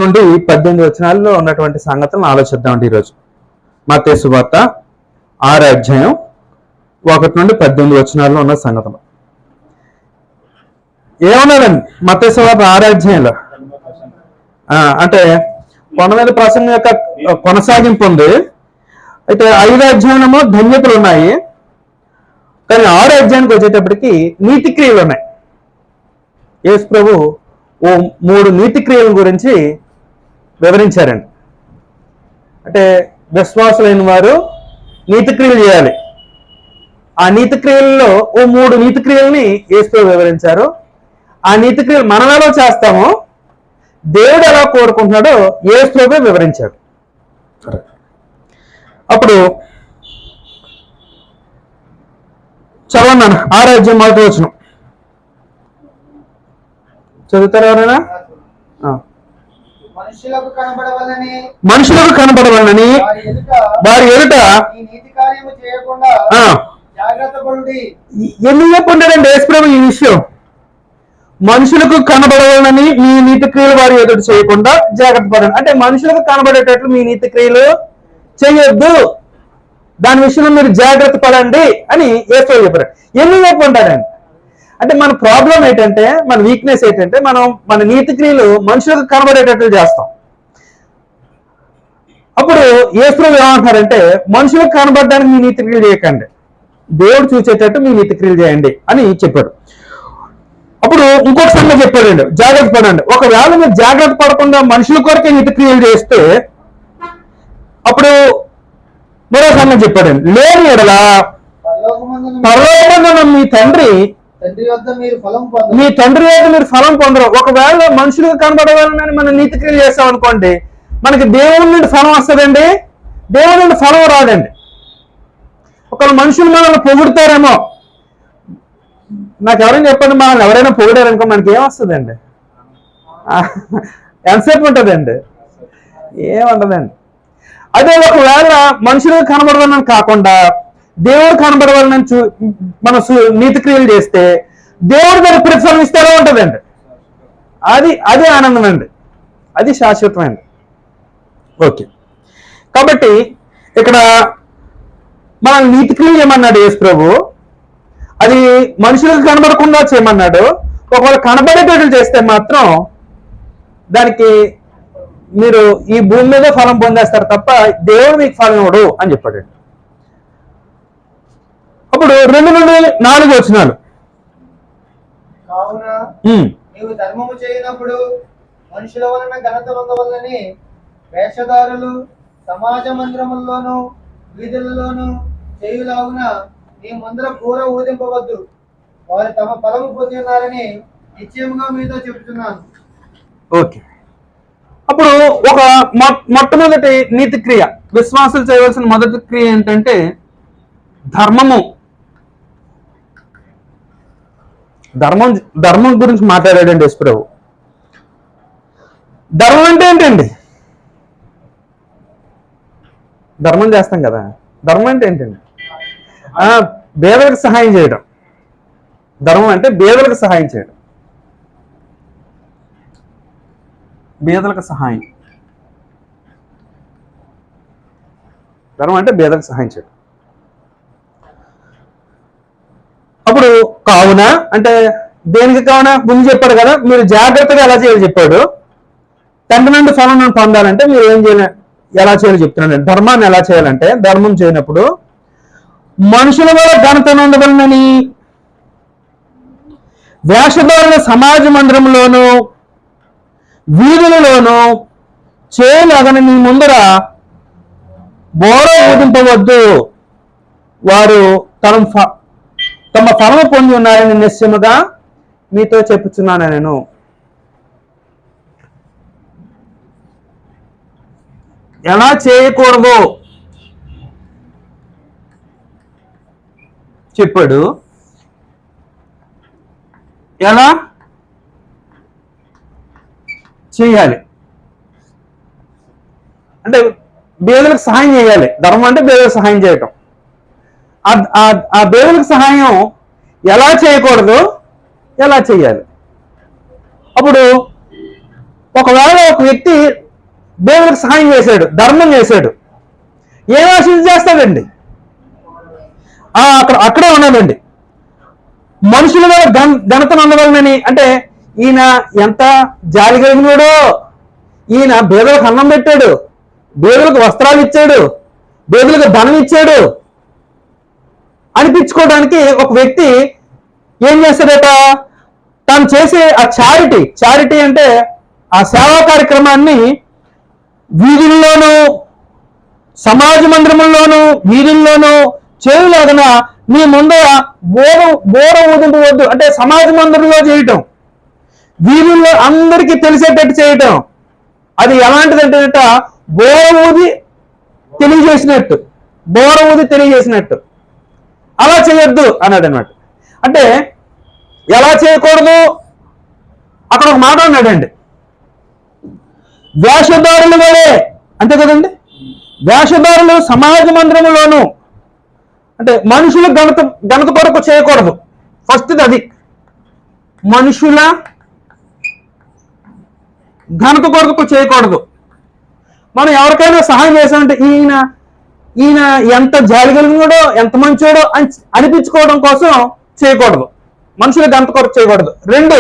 నుండి 18 వచనాల్లో ఉన్నటువంటి సంగతులను ఆలోచిద్దామండి ఈరోజు. మత్తయి సువార్త 6వ అధ్యాయం 1 నుండి 18 వచనాల్లో ఉన్న సంగతులు ఏమన్నాడండి? మత్తయి సువార్త 6వ అధ్యాయంలో అంటే కొండ మీద ప్రసంగం యొక్క కొనసాగింపు ఉంది. అయితే 5వ అధ్యాయమేమో ధన్యతలు ఉన్నాయి, కానీ 6వ అధ్యాయానికి వచ్చేటప్పటికి నీతి క్రియలు ఉన్నాయి. యేసు ప్రభు ఓ 3 నీతి క్రియల గురించి వివరించారండి. అంటే విశ్వాసులైన వారు నీతి క్రియలు చేయాలి. ఆ నీతి క్రియల్లో ఓ 3 నీతి క్రియల్ని యేసు ప్రభు వివరించారు. ఆ నీతి క్రియలు మనం ఎలా చేస్తామో దేవుడు ఎలా కోరుకుంటున్నాడో యేసు ప్రభు వివరించాడు. అప్పుడు చదవండి 6వ అధ్యాయం 1వ వచనం చదువుతారు ఎవరైనా? మనుషులకు కనబడవలనని వారి ఎదుట ఎందుకు చెప్పుంటాడండి యేసు ప్రభు ఈ విషయం? మనుషులకు కనబడవలనని మీ నీతి క్రియలు వారి ఎదుట చేయకుండా జాగ్రత్త పడండి. అంటే మనుషులకు కనబడేటట్లు మీ నీతి క్రియలు చేయొద్దు, దాని విషయంలో మీరు జాగ్రత్త పడండి అని యేసు ప్రభు చెప్పారు. ఎందుకు చెప్పుంటాడండి? అంటే మన ప్రాబ్లం ఏంటంటే, మన వీక్నెస్ ఏంటంటే, మనం మన నీతి క్రియలు మనుషులకు కనబడేటట్లు చేస్తాం. అప్పుడు యేసు ప్రభు ఏమంటున్నారంటే, మనుషులకు కనబడడానికి మీ నీతి క్రియలు చేయకండి, దేవుడు చూసేటట్టు మీ నీతి క్రియలు చేయండి అని చెప్పాడు. అప్పుడు ఇంకొక సంగతి చెప్పాడండి, జాగ్రత్త పడండి. ఒకవేళ మీరు జాగ్రత్త పడకుండా మనుషుల కొరకే నీతి క్రియలు చేస్తే అప్పుడు మరో సంగతి చెప్పాడండి, లేని ఎడల పరలోకమందున్న మీ తండ్రి వద్ద మీరు ఫలం పొందరు. ఒకవేళ మనుషులకు కనబడవాలని మనం నీతి క్రియలు చేస్తాం అనుకోండి, మనకి దేవుడి నుండి ఫలం వస్తుందండి, దేవుడి నుండి ఫలం రాదండి. ఒకవేళ మనుషులు మనల్ని పొగుడుతారేమో, నాకు ఎవరైనా చెప్పండి, మనల్ని ఎవరైనా పొగిడారనుకో మనకి ఏమొస్తుందండి? ఎంతసేపు ఉంటుందండి? ఏముండదండి. అదే ఒకవేళ మనుషులకు కనబడవాలని కాకుండా దేవుడు కనబడవాలని మన నీతి క్రియలు చేస్తే దేవుడు దానికి ప్రతిఫలం ఇస్తేలా ఉంటుందండి. అది ఆనందం అండి, అది శాశ్వతమైంది. ఓకే, కాబట్టి ఇక్కడ మన నీతి క్రియలు చేయమన్నాడు యేసు ప్రభు, అది మనుషులకు కనబడకుండా చేయమన్నాడు. ఒకవేళ కనబడేటట్లు చేస్తే మాత్రం దానికి మీరు ఈ భూమి మీద ఫలం పొందేస్తారు తప్ప దేవుడు మీకు ఫలం ఇవ్వడు అని చెప్పాడు. అప్పుడు 2 నుండి 4 వచనాలు, నీవు ధర్మము చేయనప్పుడు మనుషుల వలన ఘనత పొందవలనని వేషధారులు సమాజ మందిరముల్లోనూ వీధులలోనూ చేయులాగున నీ ముందర కూర ఊదింపవద్దు, వారు తమ ఫలము పొంది ఉన్నారని నిశ్చయముగా మీతో చెబుతున్నాను. ఓకే, అప్పుడు ఒక మొట్టమొదటి నీతి క్రియ, విశ్వాసులు చేయవలసిన మొదటి క్రియ ఏంటంటే ధర్మము. ధర్మం గురించి మాట్లాడాడండి యేసు ప్రభు. ధర్మం అంటే ఏంటండి? ధర్మం చేస్తాం కదా, ధర్మం అంటే ఏంటండి? పేదలకు సహాయం చేయడం. ధర్మం అంటే పేదలకు సహాయం చేయడం, పేదలకు సహాయం. ధర్మం అంటే పేదలకు సహాయం చేయడం. అప్పుడు కావున అంటే దేనికి కావున ముందు చెప్పాడు కదా, మీరు జాగ్రత్తగా ఎలా చేయాలి చెప్పాడు. తండ్రి నుండి ఫలం నుండి పొందాలంటే మీరు ఏం చేయాలి, ఎలా చేయాలో చెప్తున్నాడు. ధర్మాన్ని ఎలా చేయాలంటే, ధర్మం చేయనప్పుడు మనుషుల వల్ల ఘనత ఉండవలనని వేషధారుల సమాజ మందిరంలోనూ వీధులలోనూ చేయలాగని నీ ముందర బోర ఊదింపవద్దు, వారు తమ ఫలము పొంది ఉన్నారని నిశ్చయముగా మీతో చెప్పుచున్నాను నేను. ఎలా చేయకూడదు చెప్పాడు, ఎలా చేయాలి అంటే పేదలకు సహాయం చేయాలి. ధర్మం అంటే పేదలకు సహాయం చేయటం. ఆ పేదలకు సహాయం ఎలా చేయకూడదు, ఎలా చేయాలి. అప్పుడు ఒకవేళ ఒక వ్యక్తి దేవుడికి సహాయం చేశాడు, ధర్మం చేశాడు, ఏం ఆశించి చేస్తాడండి? అక్కడే ఉన్నదండి. మనుషుల మీద ఘనతను ఉండవాలని, అంటే ఈయన ఎంత జాలి కలిగినాడో, ఈయన బేదలకు అన్నం పెట్టాడు, బేదలకు వస్త్రాలు ఇచ్చాడు, బేదలకు ధనం ఇచ్చాడు అనిపించుకోవడానికి ఒక వ్యక్తి ఏం చేస్తాడట? తాను చేసే ఆ చారిటీ అంటే ఆ సేవా కార్యక్రమాన్ని వీధుల్లోనూ, సమాజ మందిరముల్లోనూ, వీధుల్లోనూ చేయలేదన నీ ముందర బోర ఊదింపు వద్దు అంటే సమాజ మందిరంలో చేయటం, వీధుల్లో అందరికీ తెలిసేటట్టు చేయటం. అది ఎలాంటిదంటే బోర ఊది తెలియజేసినట్టు అలా చేయొద్దు అన్నాడు అన్నమాట. అంటే ఎలా చేయకూడదు? అక్కడ ఒక మాట అన్నాడండి, వేషధారులు వలే, అంతే కదండి. వేషధారులు సమాజ మందిరములోను, అంటే మనుషుల ఘనత కొరకు చేయకూడదు. ఫస్ట్ అది మనుషుల ఘనత కొరకు చేయకూడదు. మనం ఎవరికైనా సహాయం చేసామంటే ఈయన ఎంత జాలి కలిగినాడో, ఎంత మంచోడో అని అనిపించుకోవడం కోసం చేయకూడదు, మనుషుల ఘనత కొరకు చేయకూడదు. 2,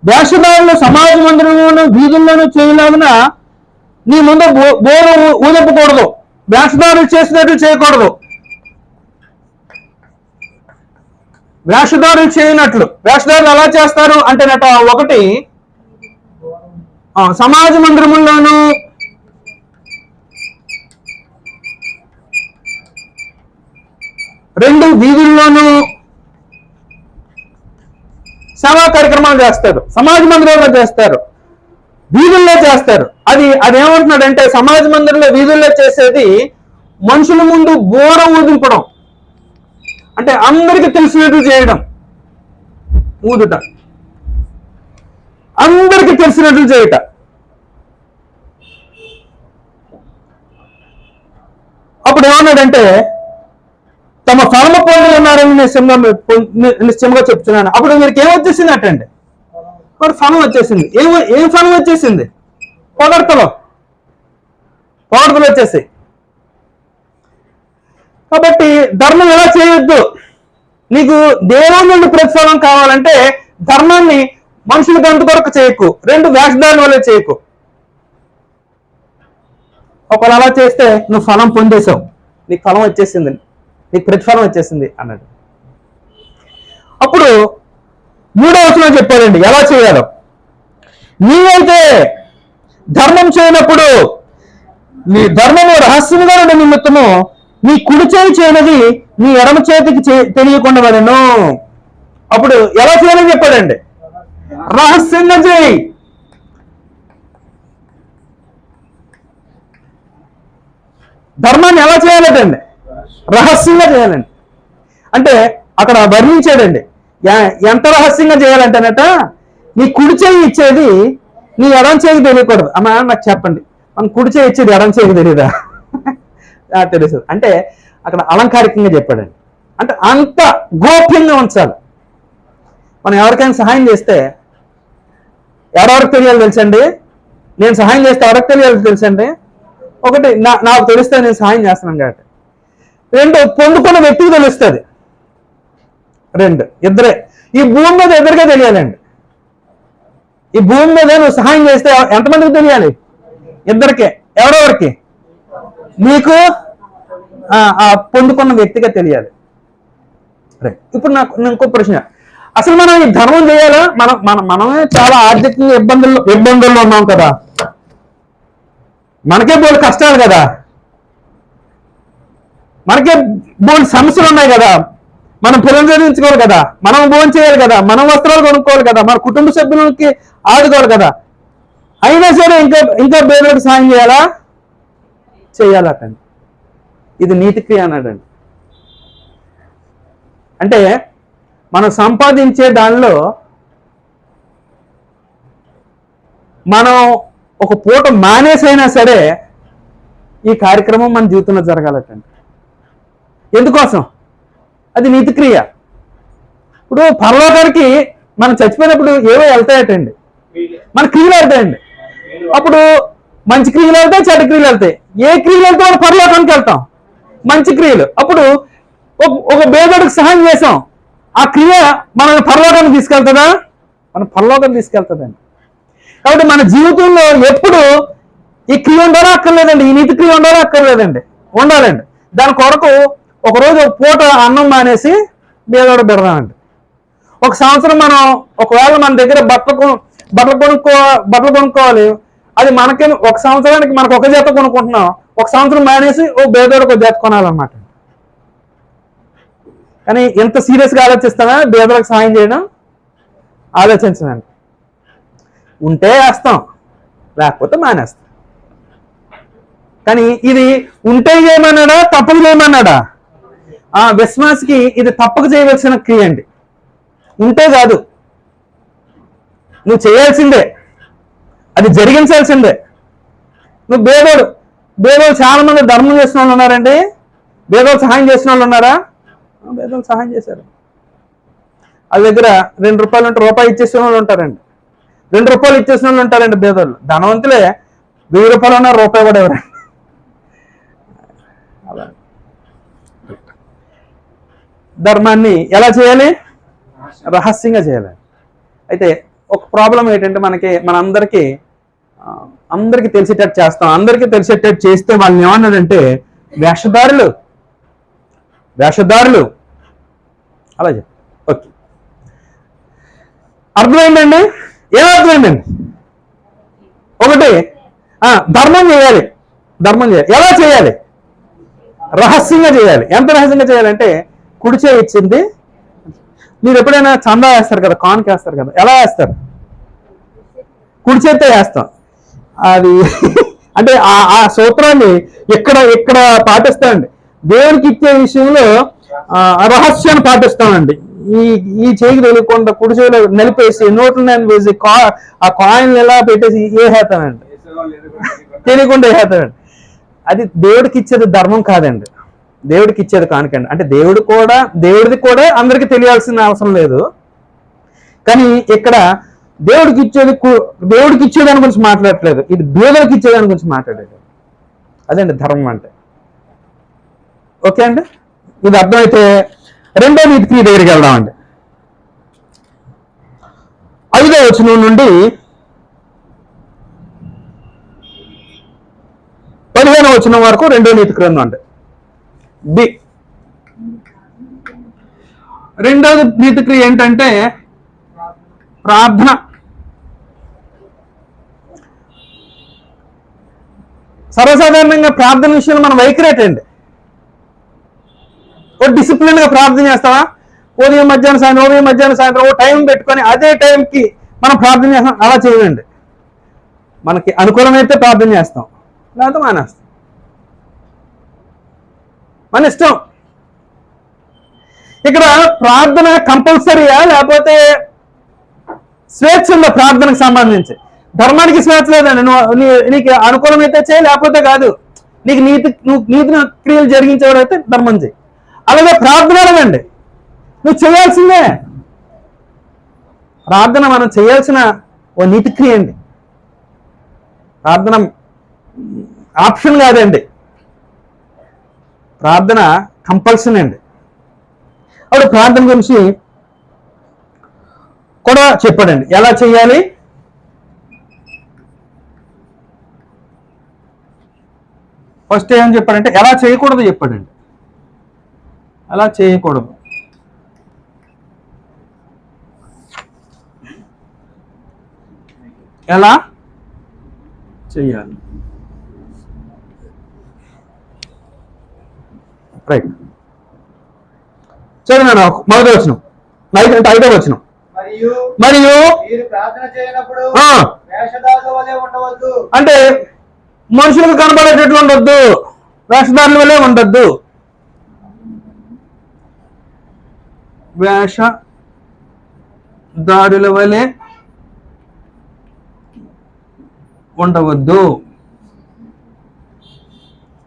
వేషధారులు సమాజ మందిరంలోనూ వీధుల్లోనూ చేయలాగిన నీ ముందు బోరు ఊదపకూడదు, వేషధారులు చేసినట్లు చేయకూడదు. వేషధారులు చేయనట్లు, వేషధారులు ఎలా చేస్తారు అంటేనట, 1 సమాజ మందిరముల్లోనూ, 2 వీధుల్లోనూ సేవా కార్యక్రమాలు చేస్తారు, సమాజ మందిరంలో చేస్తారు, వీధుల్లో చేస్తారు. అదేమంటున్నాడంటే సమాజ మందిరంలో వీధుల్లో చేసేది మనుషుల ముందు బోర ఊదింపడం, అంటే అందరికీ తెలిసినట్టు చేయడం. ఊదుట అందరికీ తెలిసినట్లు చేయట. అప్పుడు ఏమన్నాడంటే తమ ఫలము పొందులు ఉన్నారని నిశ్చయంగా చెప్తున్నాను. అప్పుడు వీరికి ఏమొచ్చేసింది అటండి? మరి ఫలం వచ్చేసింది. ఏం ఫలం వచ్చేసింది? పొగడ్తలు వచ్చేసి. కాబట్టి ధర్మం ఎలా చేయొద్దు? నీకు దేవుని నుండి ప్రతిఫలం కావాలంటే ధర్మాన్ని మనుషుల గంట కొరకు చేయకు, 2 వేషధారుల వల్ల చేయకు. ఒకవేళ అలా చేస్తే నువ్వు ఫలం పొందేశావు, నీకు ఫలం వచ్చేసింది, నీకు ప్రతిఫలం వచ్చేసింది అన్నాడు. అప్పుడు 3వ వచనం చెప్పాడండి ఎలా చేయాలో. నీవైతే ధర్మం చేయనప్పుడు నీ ధర్మము రహస్యంగా ఉండే నిమిత్తము నీ కుడి చేయి చేయనది నీ ఎడమ చేతికి తెలియకుండా వలెను. అప్పుడు ఎలా చేయాలని చెప్పాడండి? రహస్యంగా చేయి. ధర్మాన్ని ఎలా చేయాలండి? రహస్యంగా చేయాలండి. అంటే అక్కడ వర్ణించాడండి ఎంత రహస్యంగా చేయాలంటేనట, నీ కుడి చేయి ఇచ్చేది నీ ఎడం చేయికి తెలియకూడదు. అమ్మా నాకు చెప్పండి, మన కుడి చేయి ఇచ్చేది ఎడం చేయికి తెలియదా? తెలుసు. అంటే అక్కడ అలంకారికంగా చెప్పాడండి. అంటే అంత గోప్యంగా ఉంచాలి. మనం ఎవరికైనా సహాయం చేస్తే ఎవరెవరికి తెలియాలి తెలుసండి? నేను సహాయం చేస్తే ఎవరికి తెలియాలి తెలుసండి? 1 నాకు తెలిస్తే నేను సహాయం చేస్తున్నాను కాబట్టి. 2 పొందుకున్న వ్యక్తికి తెలుస్తుంది. 2 ఇద్దరే. ఈ భూమి మీద ఎదురుగా తెలియాలండి. ఈ భూమి మీద నువ్వు సహాయం చేస్తే ఎంతమందికి తెలియాలి? ఇద్దరికే. ఎవరెవరికి? నీకు ఆ పొందుకున్న వ్యక్తిగా తెలియాలి. ఇప్పుడు నాకు ఇంకో ప్రశ్న, అసలు మనం ఈ ధర్మం చేయాలా? మనమే చాలా ఆర్థికంగా ఇబ్బందుల్లో ఉన్నాం కదా, మనకే బోల్డ్ కష్టాలు కదా, మనకే బోల్డ్ సమస్యలు ఉన్నాయి కదా, మనం పిల్లలు చదివించుకోవాలి కదా, మనం భోజనం చేయాలి కదా, మనం వస్త్రాలు కొనుక్కోవాలి కదా, మన కుటుంబ సభ్యులకి ఆదుకోవాలి కదా. అయినా సరే ఇంకా పేదలకు సాయం చేయాలటండి. ఇది నీతి క్రియ అన్నాడండి. అంటే మనం సంపాదించే దానిలో మనం ఒక పూట మానేసైనా సరే ఈ కార్యక్రమం మన జీవితంలో జరగాలటండి. ఎందుకోసం? అది నీతి క్రియ. ఇప్పుడు పరలోకానికి మనం చచ్చిపోయినప్పుడు ఏవో వెళ్తాయటండి, మన క్రియలు వెళ్తాయండి. అప్పుడు మంచి క్రియలు వెళ్తాయి, చెడ్డ క్రియలు వెళ్తాయి. ఏ క్రియలు వెళ్తే మనం పరలోకానికి వెళ్తాం, మంచి క్రియలు. అప్పుడు ఒక పేదోడికి సహాయం చేసాం, ఆ క్రియ మనల్ని పరలోకానికి తీసుకెళ్తుందా? మన పరలోకానికి తీసుకెళ్తుందండి. కాబట్టి మన జీవితంలో ఎప్పుడు ఈ క్రియ ఉండాలా అక్కర్లేదండి, ఈ నీతి క్రియ ఉండాలా అక్కర్లేదండి, ఉండాలండి. దాని కొరకు ఒకరోజు ఒక పూట అన్నం మానేసి పేదోడు పెడదామండి. ఒక సంవత్సరం మనం ఒకవేళ మన దగ్గర బట్టలు కొనుక్కోవాలి, అది మనకి ఒక సంవత్సరానికి మనకు ఒక జత కొనుక్కుంటున్నాం, ఒక సంవత్సరం మానేసి ఓ పేదోడికి ఒక జత కొనాలన్నమాట. కానీ ఎంత సీరియస్గా ఆలోచిస్తామా పేదలకు సహాయం చేయడం? ఆలోచించదండి. ఉంటే వేస్తాం, లేకపోతే మానేస్తాం. కానీ ఇది ఉంటే చేయమన్నాడా, తప్పక చేయమన్నాడా? విశ్వాసికి ఇది తప్పక చేయవలసిన క్రియ అండి. ఉంటే కాదు, నువ్వు చేయాల్సిందే, అది జరిగించాల్సిందే. నువ్వు బేదోడు చాలా మంది ధర్మం చేసిన వాళ్ళు ఉన్నారండి, బేదోడు సహాయం చేసిన వాళ్ళు ఉన్నారా? బేదోడు సహాయం చేశారు. వాళ్ళ దగ్గర ₹2 ఉంటే రూపాయి ఇచ్చేసిన వాళ్ళు ఉంటారండి, ₹2 ఇచ్చేసిన వాళ్ళు ఉంటారండి. బేదోళ్ళు ధనవంతులే, ₹1000 ఉన్నా రూపాయి కూడా ఎవరండి. అలా ధర్మాన్ని ఎలా చేయాలి? రహస్యంగా చేయాలి. అయితే ఒక ప్రాబ్లం ఏంటంటే మనందరికీ తెలిసేటట్టు చేస్తాం. అందరికీ తెలిసేటట్టు చేస్తే వాళ్ళని ఏమన్నాడంటే వేషధారులు అలా చెప్పి. ఓకే, అర్థమైందండి? ఏమర్థమైందండి? ఒకటి, ధర్మం చేయాలి. ఎలా చేయాలి? రహస్యంగా చేయాలి. ఎంత రహస్యంగా చేయాలంటే కుడిచే ఇచ్చింది. మీరు ఎప్పుడైనా చందా వేస్తారు కదా, కానుక వేస్తారు కదా, ఎలా వేస్తారు? కుడి చేత్తో వేస్తాం. అది అంటే ఆ సూత్రాన్ని ఇక్కడ పాటిస్తామండి. దేవునికి ఇచ్చే విషయంలో రహస్యాన్ని పాటిస్తామండి. ఈ చేయికి తెలియకుండా కుడి చేయిలో నిలిపేసి నోట్లు నేను వేసి ఆ కాయిన్ ఎలా పెట్టేసి వేసేస్తానండి, తెలియకుండా వేసేస్తానండి. అది దేవుడికి ఇచ్చేది ధర్మం కాదండి, దేవుడికి ఇచ్చేది కానుకండి. అంటే దేవుడిది కూడా అందరికీ తెలియాల్సిన అవసరం లేదు. కానీ ఇక్కడ దేవుడికి ఇచ్చేదాని గురించి మాట్లాడట్లేదు, ఇది బీదలకు ఇచ్చేదాని గురించి మాట్లాడేది. అదండి ధర్మం అంటే. ఓకే అండి, ఇది అర్థమైతే రెండో నీతికి దగ్గరికి వెళ్దామండి. 5వ వచనం నుండి 15వ వచనం వరకు రెండో నీతి గ్రంథం అండి. రెండోది నీతి క్రియ ఏంటంటే ప్రార్థన. సర్వసాధారణంగా ప్రార్థన విషయంలో మనం వైఖరేటండి. ఓ డిసిప్లిన్గా ప్రార్థన చేస్తావా? ఉదయం మధ్యాహ్నం సాయంత్రం ఓ టైం పెట్టుకొని అదే టైంకి మనం ప్రార్థన చేస్తాం, అలా చేయండి. మనకి అనుకూలమైతే ప్రార్థన చేస్తాం, లేకపోతే మానేస్తాం, మన ఇష్టం. ఇక్కడ ప్రార్థన కంపల్సరీయా లేకపోతే స్వేచ్ఛ ఉందా? ప్రార్థనకు సంబంధించి ధర్మానికి స్వేచ్ఛ లేదండి. నీకు అనుకూలమైతే చేయి, లేకపోతే కాదు. నీకు నీతి క్రియలు జరిగించేవాడైతే ధర్మం చేయి. అలాగే ప్రార్థన అడగండి, నువ్వు చేయాల్సిందే. ప్రార్థన మనం చేయాల్సిన ఓ నీతి క్రియ అండి. ప్రార్థన ఆప్షన్ కాదండి, ప్రార్థన కంపల్సరీ అండి. అప్పుడు ప్రార్థన గురించి కూడా చెప్పాడండి, ఎలా చేయాలి. ఫస్ట్ ఏం చెప్పాడంటే ఎలా చేయకూడదు చెప్పాడండి. అలా చేయకూడదు. ఎలా చేయాలి? రైట్, చదివాను. మొదటి వచనం, 5వ వచనం. మరియు ప్రార్థన చేయనప్పుడు వేషధారుల వలె ఉండవద్దు. అంటే మనుషులకు కనబడేటట్లు ఉండొద్దు, వేషధారుల వలె ఉండొద్దు. వేషధారుల వలె ఉండవద్దు.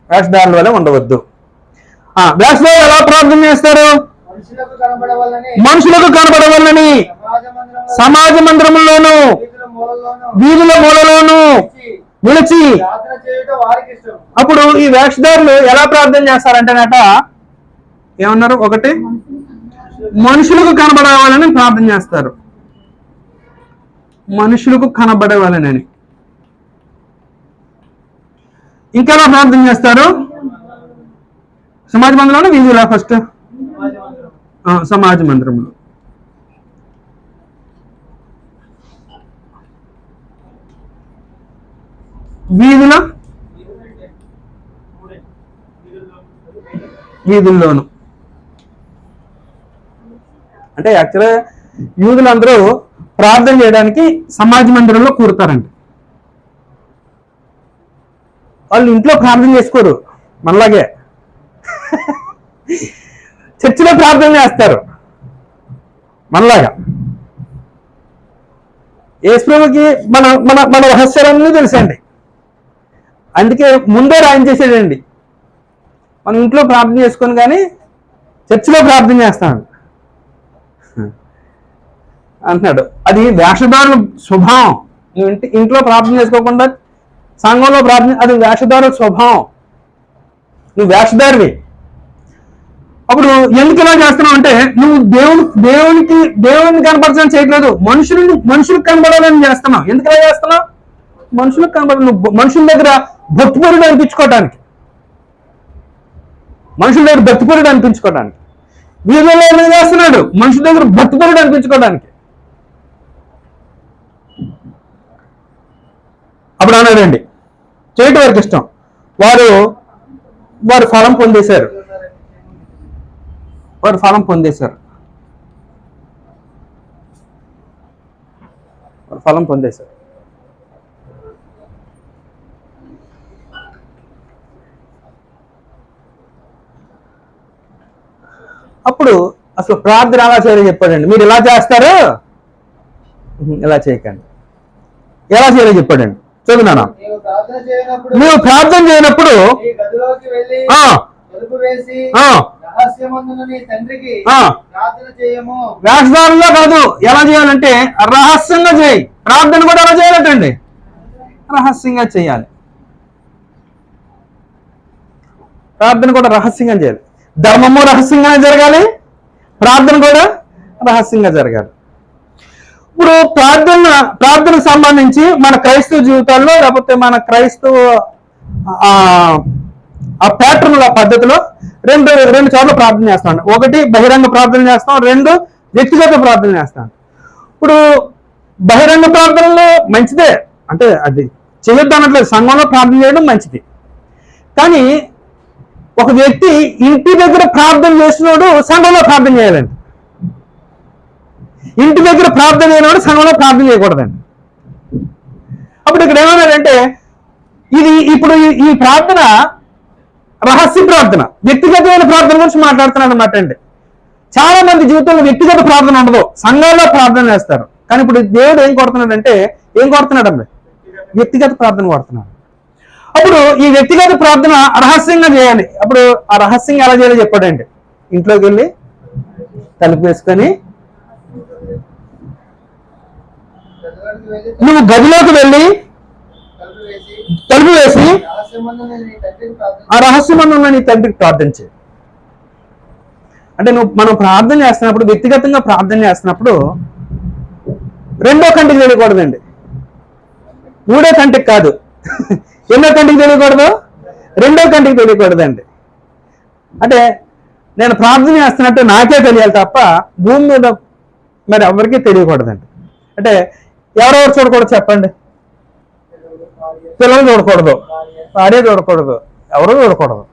వేషధారుల వలె ఉండవద్దు. వేషధారులు ఎలా ప్రార్థన చేస్తారు? మనుషులకు కనబడవాలని సమాజ మందిరములోను వీధుల మూలలోను నిలిచి. ప్రార్థన చేయటం వారికి ఇష్టం. అప్పుడు ఈ వేషధారులు ఎలా ప్రార్థన చేస్తారంటేనట ఏమన్నారు? ఒకటి, మనుషులకు కనబడవాలని ప్రార్థన చేస్తారు. మనుషులకు కనబడవాలని. ఇంకెలా ప్రార్థన చేస్తారు? సమాజ మందిరంలో వీధులా? ఫస్ట్ సమాజ మందిరంలో. వీధుల్లోను. అంటే యాక్చువల్గా యూదులందరూ ప్రార్థన చేయడానికి సమాజ మందిరంలో కూరుతారండి. వాళ్ళు ఇంట్లో ప్రార్థన చేసుకోరు మనలాగే. చర్చిలో ప్రార్థన చేస్తారు మనలాగా. యేసుప్రభుకి మన మన మన రహస్యాలన్నీ తెలుసండి. అందుకే ముందే రాయం చేసేదండి, మనం ఇంట్లో ప్రార్థన చేసుకొని కానీ చర్చిలో ప్రార్థన చేస్తాడు అంటున్నాడు. అది వేషధారుల స్వభావం. నువ్వు ఇంట్లో ప్రార్థన చేసుకోకుండా సంఘంలో ప్రార్థన, అది వేషధారుల స్వభావం. నువ్వు వేషధారివి. అప్పుడు ఎందుకు ఇలా చేస్తున్నావు అంటే నువ్వు దేవునికి కనపరచాలని చేయట్లేదు, మనుషులకు కనపడాలని చేస్తున్నావు. ఎందుకు ఇలా చేస్తున్నావు? మనుషులకు కనపడాలి. నువ్వు మనుషుల దగ్గర భక్తిపరుడు అనిపించుకోవడానికి, మనుషుల దగ్గర భక్తిపరుడు అనిపించుకోవడానికి. వీళ్ళలో ఏం చేస్తున్నాడు? మనుషుల దగ్గర భక్తిపరుడు అనిపించుకోవడానికి. అప్పుడు అన్నాడండి, చేయటం వారికి ఇష్టం. వారు ఫలం పొందేశారు. అప్పుడు అసలు ప్రార్థన ఎలా చేయాలో చెప్పాడండి. మీరు ఇలా చేస్తారు, ఇలా చేయకండి. ఎలా చేయాలో చెప్పాడండి. చదువునానా? నువ్వు ప్రార్థన చేయనప్పుడు వేషధారంలో కాదు, ఎలా చేయాలంటే రహస్యంగా చేయి. ప్రార్థన కూడా ఎలా చేయాలంటండి? రహస్యంగా చేయాలి. ప్రార్థన కూడా రహస్యంగా చేయాలి. ధర్మము రహస్యంగానే జరగాలి, ప్రార్థన కూడా రహస్యంగా జరగాలి. ఇప్పుడు ప్రార్థనకు సంబంధించి మన క్రైస్తవ జీవితాల్లో, లేకపోతే మన క్రైస్తవ ఆ ప్యాటర్న్ పద్ధతిలో రెండు చోట్ల ప్రార్థన చేస్తాం. ఒకటి బహిరంగ ప్రార్థన చేస్తాం, రెండు వ్యక్తిగత ప్రార్థన చేస్తాం. ఇప్పుడు బహిరంగ ప్రార్థనలో మంచిదే, అంటే అది చేయొద్దు అనట్లేదు, సంఘంలో ప్రార్థన చేయడం మంచిది. కానీ ఒక వ్యక్తి ఇంటి దగ్గర ప్రార్థన చేసినోడు సంఘంలో ప్రార్థన చేయాలండి. ఇంటి దగ్గర ప్రార్థన చేయనోడు సంఘంలో ప్రార్థన చేయకూడదండి. అప్పుడు ఇక్కడ ఏమన్నాడంటే ఇప్పుడు ఈ ప్రార్థన రహస్య ప్రార్థన, వ్యక్తిగతమైన ప్రార్థన గురించి మాట్లాడుతున్నాడు అన్నమాట అండి. చాలా మంది జీవితంలో వ్యక్తిగత ప్రార్థన ఉండదు, సంఘాల్లో ప్రార్థన చేస్తారు. కానీ ఇప్పుడు దేవుడు ఏం కొడుతున్నాడండి? వ్యక్తిగత ప్రార్థన కొడుతున్నాడు. అప్పుడు ఈ వ్యక్తిగత ప్రార్థన రహస్యంగా చేయాలి. అప్పుడు ఆ రహస్యంగా ఎలా చేయాలో చెప్పాడండి. ఇంట్లోకి వెళ్ళి తలుపు వేసుకొని, నువ్వు గదిలోకి వెళ్ళి తలుపు వేసి ఆ రహస్యమందున్న నీ తండ్రికి ప్రార్థన చేయి. అంటే మనం ప్రార్థన చేస్తున్నప్పుడు, వ్యక్తిగతంగా ప్రార్థన చేస్తున్నప్పుడు రెండో కంటికి తెలియకూడదండి, మూడో కంటికి కాదు. ఎన్నో కంటికి తెలియకూడదు? రెండో కంటికి తెలియకూడదండి. అంటే నేను ప్రార్థన చేస్తున్నట్టు నాకే తెలియాలి తప్ప భూమి మీద మరి ఎవరికీ తెలియకూడదండి. అంటే ఎవరెవరు చూడకూడదు చెప్పండి? పిల్లలు చూడకూడదు, భార్య చూడకూడదు, ఎవరు చూడకూడదు.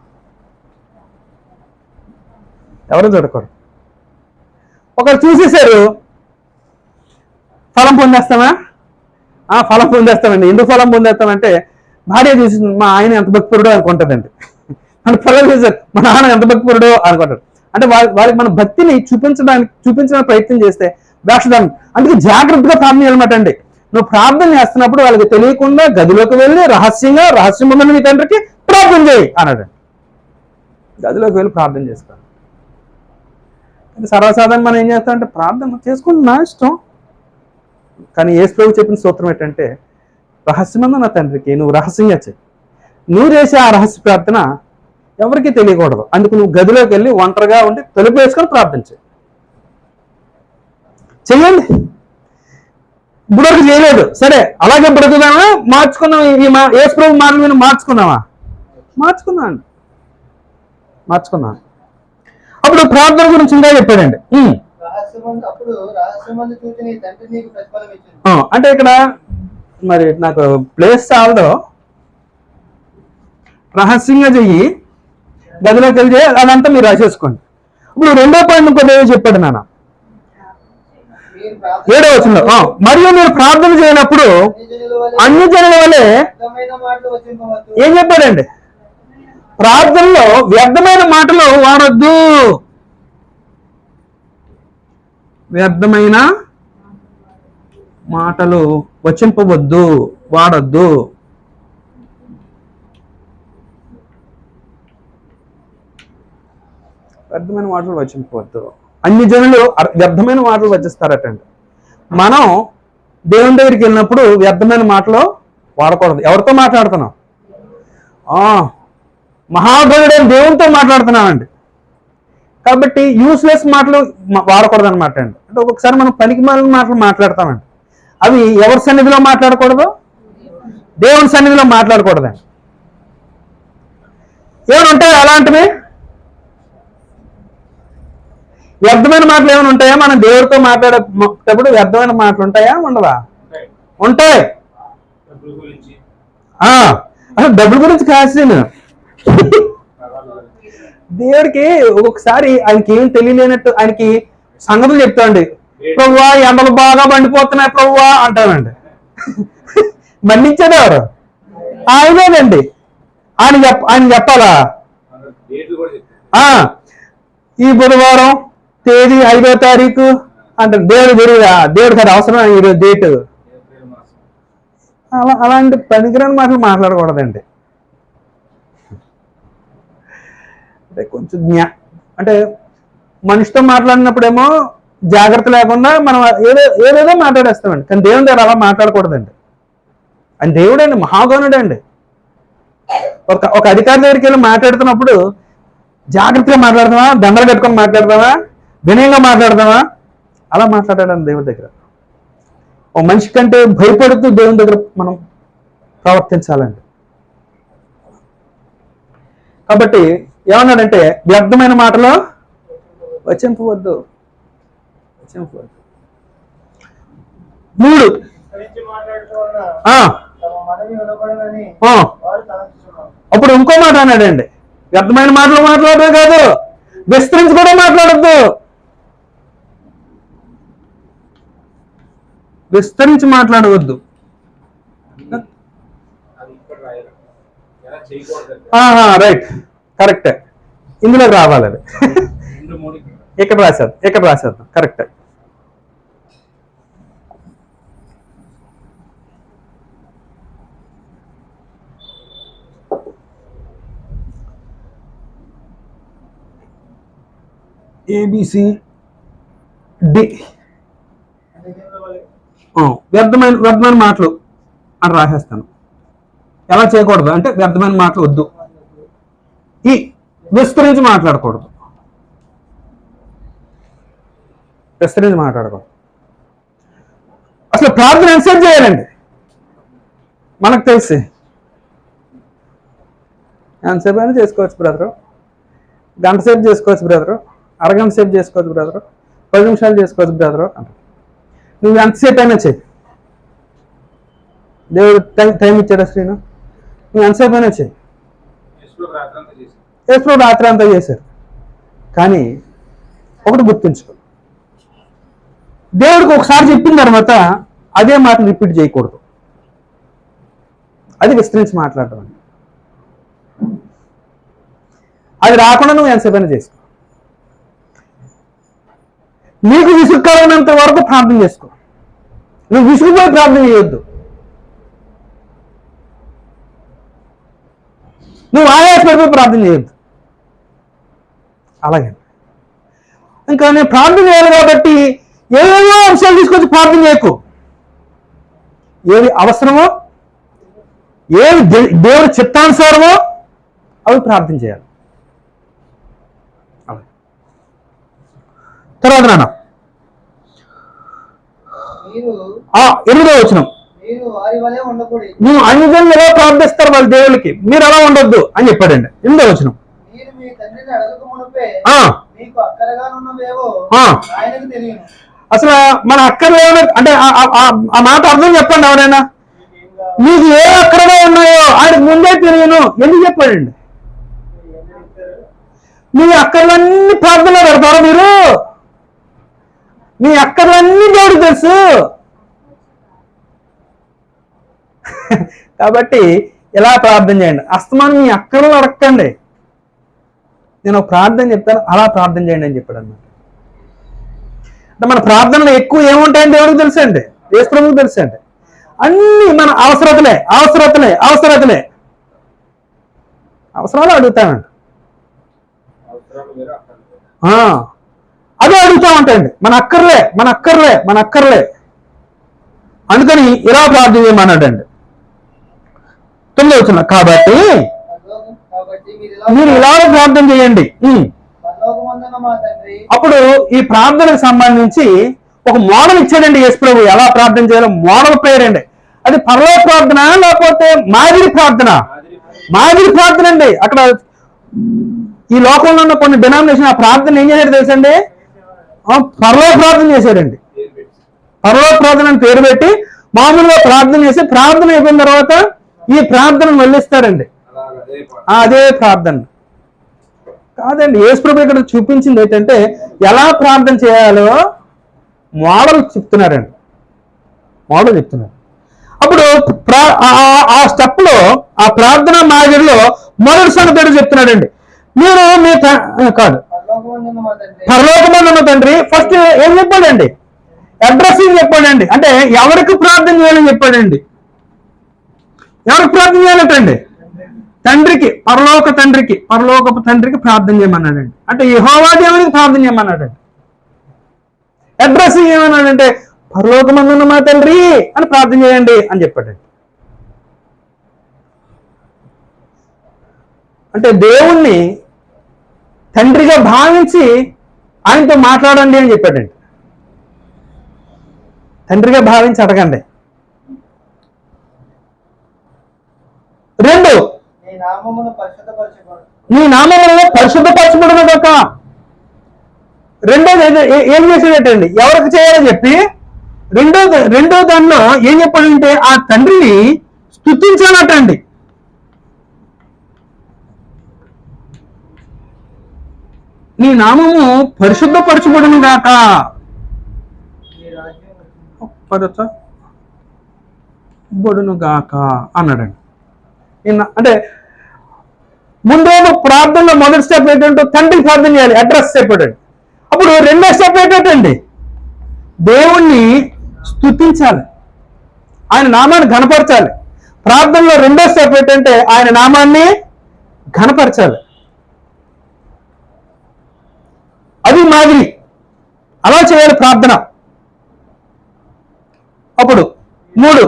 ఒకరు చూసేశారు, ఫలం పొందేస్తామా? ఫలం పొందేస్తామండి. ఎందుకు ఫలం పొందేస్తామంటే భార్య చూసి మా ఆయన ఎంత భక్తిపరుడో అనుకుంటుందండి. మన పిల్లలు చూసారు మా నాన్న ఎంత భక్తిపరుడో అనుకుంటారు. అంటే వాళ్ళకి మన భక్తిని చూపించడానికి ప్రయత్నం చేస్తే వేషధారం. అందుకే జాగ్రత్తగా ప్రార్థన చేయాలన్నమాట అండి. నువ్వు ప్రార్థన చేస్తున్నప్పుడు వాళ్ళకి తెలియకుండా గదిలోకి వెళ్ళి రహస్యమున్న నీ తండ్రికి ప్రార్థన చేయి అన్నాడు. గదిలోకి వెళ్ళి ప్రార్థన చేసుకోవాలి. సర్వసాధారణ మనం ఏం చేస్తామంటే ప్రార్థన చేసుకుంటే నా ఇష్టం. కానీ యేసు ప్రభు చెప్పిన సూత్రం ఏంటంటే రహస్యమందు నా తండ్రికి నువ్వు రహస్యంగా చేయి. నువ్వు చేసే ఆ రహస్య ప్రార్థన ఎవరికీ తెలియకూడదు. అందుకు నువ్వు గదిలోకి వెళ్ళి ఒంటరిగా ఉండి తలుపు వేసుకొని ప్రార్థన చెయ్యండి. ఇప్పటివరకు చేయలేదు, సరే అలాగే బ్రతుకుదామా, మార్చుకున్నాం. యేసు ప్రభు మాటల మీద మార్చుకున్నావా? మార్చుకున్నాను. అప్పుడు ప్రార్థన గురించి ఇంకా చెప్పాడండి. అంటే ఇక్కడ మరి నాకు ప్లేస్ చాలదో, రహస్యంగా చెయ్యి, గదిలోకి వెళ్ళి అదంతా మీరు రాసేసుకోండి. ఇప్పుడు రెండో పాయింట్ ఇంకోటి ఏదో చెప్పాడు నాన్న, 7వ వచనంలో, మరియు మీరు ప్రార్థన చేయనప్పుడు అన్ని జనుల వలె ఏం చెప్పాడండి? ప్రార్థనలో వ్యర్థమైన మాటలు వాడొద్దు. వ్యర్థమైన మాటలు వచింపవద్దు, వాడొద్దు. వ్యర్థమైన మాటలు వచింపవద్దు. అన్ని జనులు వ్యర్థమైన మాటలు వచిస్తారటండి. మనం దేవుని దగ్గరికి వెళ్ళినప్పుడు వ్యర్థమైన మాటలు వాడకూడదు. ఎవరితో మాట్లాడుతున్నాం? మహాగణుడైన దేవునితో మాట్లాడుతున్నామండి. కాబట్టి యూస్లెస్ మాటలు వాడకూడదు అనమాట అండి. అంటే ఒక్కొక్కసారి మనం పనికి మాలిన మాటలు మాట్లాడతామండి. అవి ఎవరి సన్నిధిలో మాట్లాడకూడదు? దేవుని సన్నిధిలో మాట్లాడకూడదండి. ఏమైనా ఉంటాయా అలాంటివి? వ్యర్థమైన మాటలు ఏమైనా ఉంటాయా? మనం దేవుడితో మాట్లాడేటప్పుడు వ్యర్థమైన మాటలు ఉంటాయా, ఉండవా? ఉంటాయి. అసలు డబ్బుల గురించి కాసిన దేవుడికి ఒక్కొక్కసారి ఆయనకి ఏం తెలియలేనట్టు ఆయనకి సంగతులు చెప్తాండి. ప్రభువా ఎండలు బాగా మండిపోతున్నాయి ప్రభువా అంటానండి. మన్నించేది ఎవరు? ఆయనేనండి. ఆయన చెప్పాలా? ఈ బుధవారం తేదీ 5వ తారీఖు అంటే దేవుడు తెలియదా? దేవుడికి అది అవసరం ఈరోజు డేట్. అలాంటి పనికిరాని మాటలు మాట్లాడకూడదండి. అంటే కొంచెం అంటే మనిషితో మాట్లాడినప్పుడేమో జాగ్రత్త లేకుండా మనం ఏదేదో మాట్లాడేస్తామండి. కానీ దేవుని దగ్గర అలా మాట్లాడకూడదండి. ఆయన దేవుడండి, మహాగణుడండి. ఒక అధికారి దగ్గరికి వెళ్ళి మాట్లాడుతున్నప్పుడు జాగ్రత్తగా మాట్లాడదామా, దండలు కట్టుకొని మాట్లాడదామా, వినయంగా మాట్లాడదామా? అలా మాట్లాడాలని దేవుడి దగ్గర. ఓ మనిషి కంటే భయపడుతూ దేవుని దగ్గర మనం ప్రవర్తించాలండి. కాబట్టి ఏమన్నాడంటే వ్యర్థమైన మాటలు వచింపవద్దు. 3 అప్పుడు ఇంకో మాట అన్నాడండి, వ్యర్థమైన మాటలు మాట్లాడడం కాదు, విస్తరించి కూడా మాట్లాడద్దు. విస్తరించి మాట్లాడవద్దు. రైట్, కరెక్టే. ఇందులో రావాలి అది. ఇక్కడ రాసేద్దాం కరెక్టే. ABCD వ్యర్థమైన మాటలు అని రాసేస్తాను. ఎలా చేయకూడదు అంటే వ్యర్థమైన మాటలు వద్దు. విస్తరించి మాట్లాడకూడదు. అసలు ప్రార్థన ఎంతసేపు చేయాలండి? మనకు తెలిసి ఎంతసేపు అయినా చేసుకోవచ్చు బ్రదరు. గంట సేపు చేసుకోవచ్చు బ్రదరు, అరగంట సేపు చేసుకోవచ్చు బ్రదరు, 10 నిమిషాలు చేసుకోవచ్చు బ్రదరు అంట. నువ్వు ఎంతసేపు అయినా చెయ్యి. దేవుడు టైం ఇచ్చాడా శ్రీను? నువ్వు ఎంతసేపు అయినా చెయ్యి. యేసు రాత్రి అంతా చేశారు. కానీ ఒకటి గుర్తుంచుకో, దేవుడికి ఒకసారి చెప్పిన తర్వాత అదే మాట రిపీట్ చేయకూడదు. అది విస్తరించి మాట్లాడటం అండి. అది రాకుండా నువ్వు ఎంతసేపు అయినా చేసుకో. నీకు విసుగుకరమైనంత వరకు ప్రార్థన చేసుకో. నువ్వు విసుగుపోయి ప్రార్థన చేయొద్దు. నువ్వు ఆయాసపడిపోయి ప్రార్థన చేయొద్దు. అలాగే ఇంకా నేను ప్రార్థన చేయాలి కాబట్టి ఏవేవో అంశాలు తీసుకొచ్చి ప్రార్థన చేయకు. ఏది అవసరమో, ఏది దేవుడి చిత్తానుసారమో అవి ప్రార్థన చేయాలి. తర్వాత నాన్న 8వ వచనం, నువ్వు అన్యజనులు ఎలా ప్రార్థిస్తారు వాళ్ళ దేవుళ్ళకి, మీరు అలా ఉండొద్దు అని చెప్పాడండి. 8వ వచనం, అసలు మన అక్కర్లేవు అంటే ఆ మాట అర్థం చెప్పండి ఎవరైనా. మీకు ఏ అక్కరగా ఉన్నాయో ఆయనకు ముందే తెలియను ఎందుకు చెప్పాడండి. మీ అక్కర్లన్నీ ప్రార్థనలో పెడతారు మీరు. మీ అక్కర్లన్నీ దేవుడికి తెలుసు. కాబట్టి ఎలా ప్రార్థన చేయండి, అస్తమానం మీ అక్కర్లు అడగండి. నేను ఒక ప్రార్థన చెప్తాను, అలా ప్రార్థన చేయండి అని చెప్పాడు అన్నమాట. అంటే మన ప్రార్థనలు ఎక్కువ ఏముంటాయని దేవుడికి తెలుసండి, యేసు ప్రభువుకి తెలుసండి. అన్ని మన అవసరతలే అవసరతలే అవసరతలే అవసరాలు అడుగుతానండి. అదే అడుగుతా ఉంటాయండి. మన అక్కర్లే మన అక్కర్లే మన అక్కర్లే అందుకని ఇలా ప్రార్థన చేయమన్నాడండి. 9వ వచనం, కాబట్టి మీరు ఇలా ప్రార్థన చేయండి. అప్పుడు ఈ ప్రార్థనకు సంబంధించి ఒక మోడల్ ఇచ్చాడండి యేసు ప్రభు. ఎలా ప్రార్థన చేయాలో మోడల్ పేరండి. అది పరలోక ప్రార్థన లేకపోతే మాదిరి ప్రార్థన. మాదిరి ప్రార్థన అండి. అక్కడ ఈ లోకంలో ఉన్న కొన్ని డినామినేషన్ ఆ ప్రార్థన ఏం చేశాడు తెలుసండి, పరలోక ప్రార్థన చేశాడండి. పరలోక ప్రార్థన అని పేరు పెట్టి మామూలుగా ప్రార్థన చేసి ప్రార్థన అయిపోయిన తర్వాత ఈ ప్రార్థనను వెళ్ళిస్తారండి. అదే ప్రార్థన కాదండి. యేసు ప్రభు ఇక్కడ చూపించింది ఏంటంటే ఎలా ప్రార్థన చేయాలో మోడల్ చెప్తున్నారండి. మోడల్ చెప్తున్నారు. అప్పుడు ఆ స్టెప్ లో ఆ ప్రార్థన మాదిరిలో మొదటి సంగతి చెప్తున్నాడండి. మీరు మీ కాదు పరలోకమందున్న తండ్రి ఫస్ట్ ఏం చెప్పాడండి, అడ్రస్సింగ్ చెప్పాడండి. అంటే ఎవరికి ప్రార్థన చేయాలని చెప్పాడండి. ఎవరికి ప్రార్థన చేయాలంటండి, తండ్రికి, పరలోకపు తండ్రికి ప్రార్థన చేయమన్నాడండి. అంటే యెహోవా దేవునికి ప్రార్థన చేయమన్నాడండి. అడ్రస్సింగ్ ఏమన్నాడంటే పరలోకమందున్న మా తండ్రి అని ప్రార్థన చేయండి అని చెప్పాడండి. అంటే దేవుణ్ణి తండ్రిగా భావించి ఆయనతో మాట్లాడండి అని చెప్పాడండి. తండ్రిగా భావించి అడగండి. 2, నీ నామమును పరిశుద్ధపరచబడును గాక. రెండోది ఏం చేసేటండి, ఎవరికి చేయాలని చెప్పి రెండో దానిలో ఏం చెప్పాడంటే ఆ తండ్రిని స్తుతించాలటండి. నీ నామము పరిశుద్ధపరచబడును గాక. బడును గాక అన్నాడండి. అంటే ముందేమో ప్రార్థనలో మొదటి స్టెప్ ఏంటంటే తండ్రికి ప్రార్థన చేయాలి, అడ్రస్ చెప్పాడండి. అప్పుడు రెండో స్టెప్ ఏంటంటే దేవుణ్ణి స్తుతించాలి, ఆయన నామాన్ని ఘనపరచాలి. ప్రార్థనలో రెండో స్టెప్ ఏంటంటే ఆయన నామాన్ని ఘనపరచాలి. అది మాదిరి, అలా చేయాలి ప్రార్థన. అప్పుడు 3,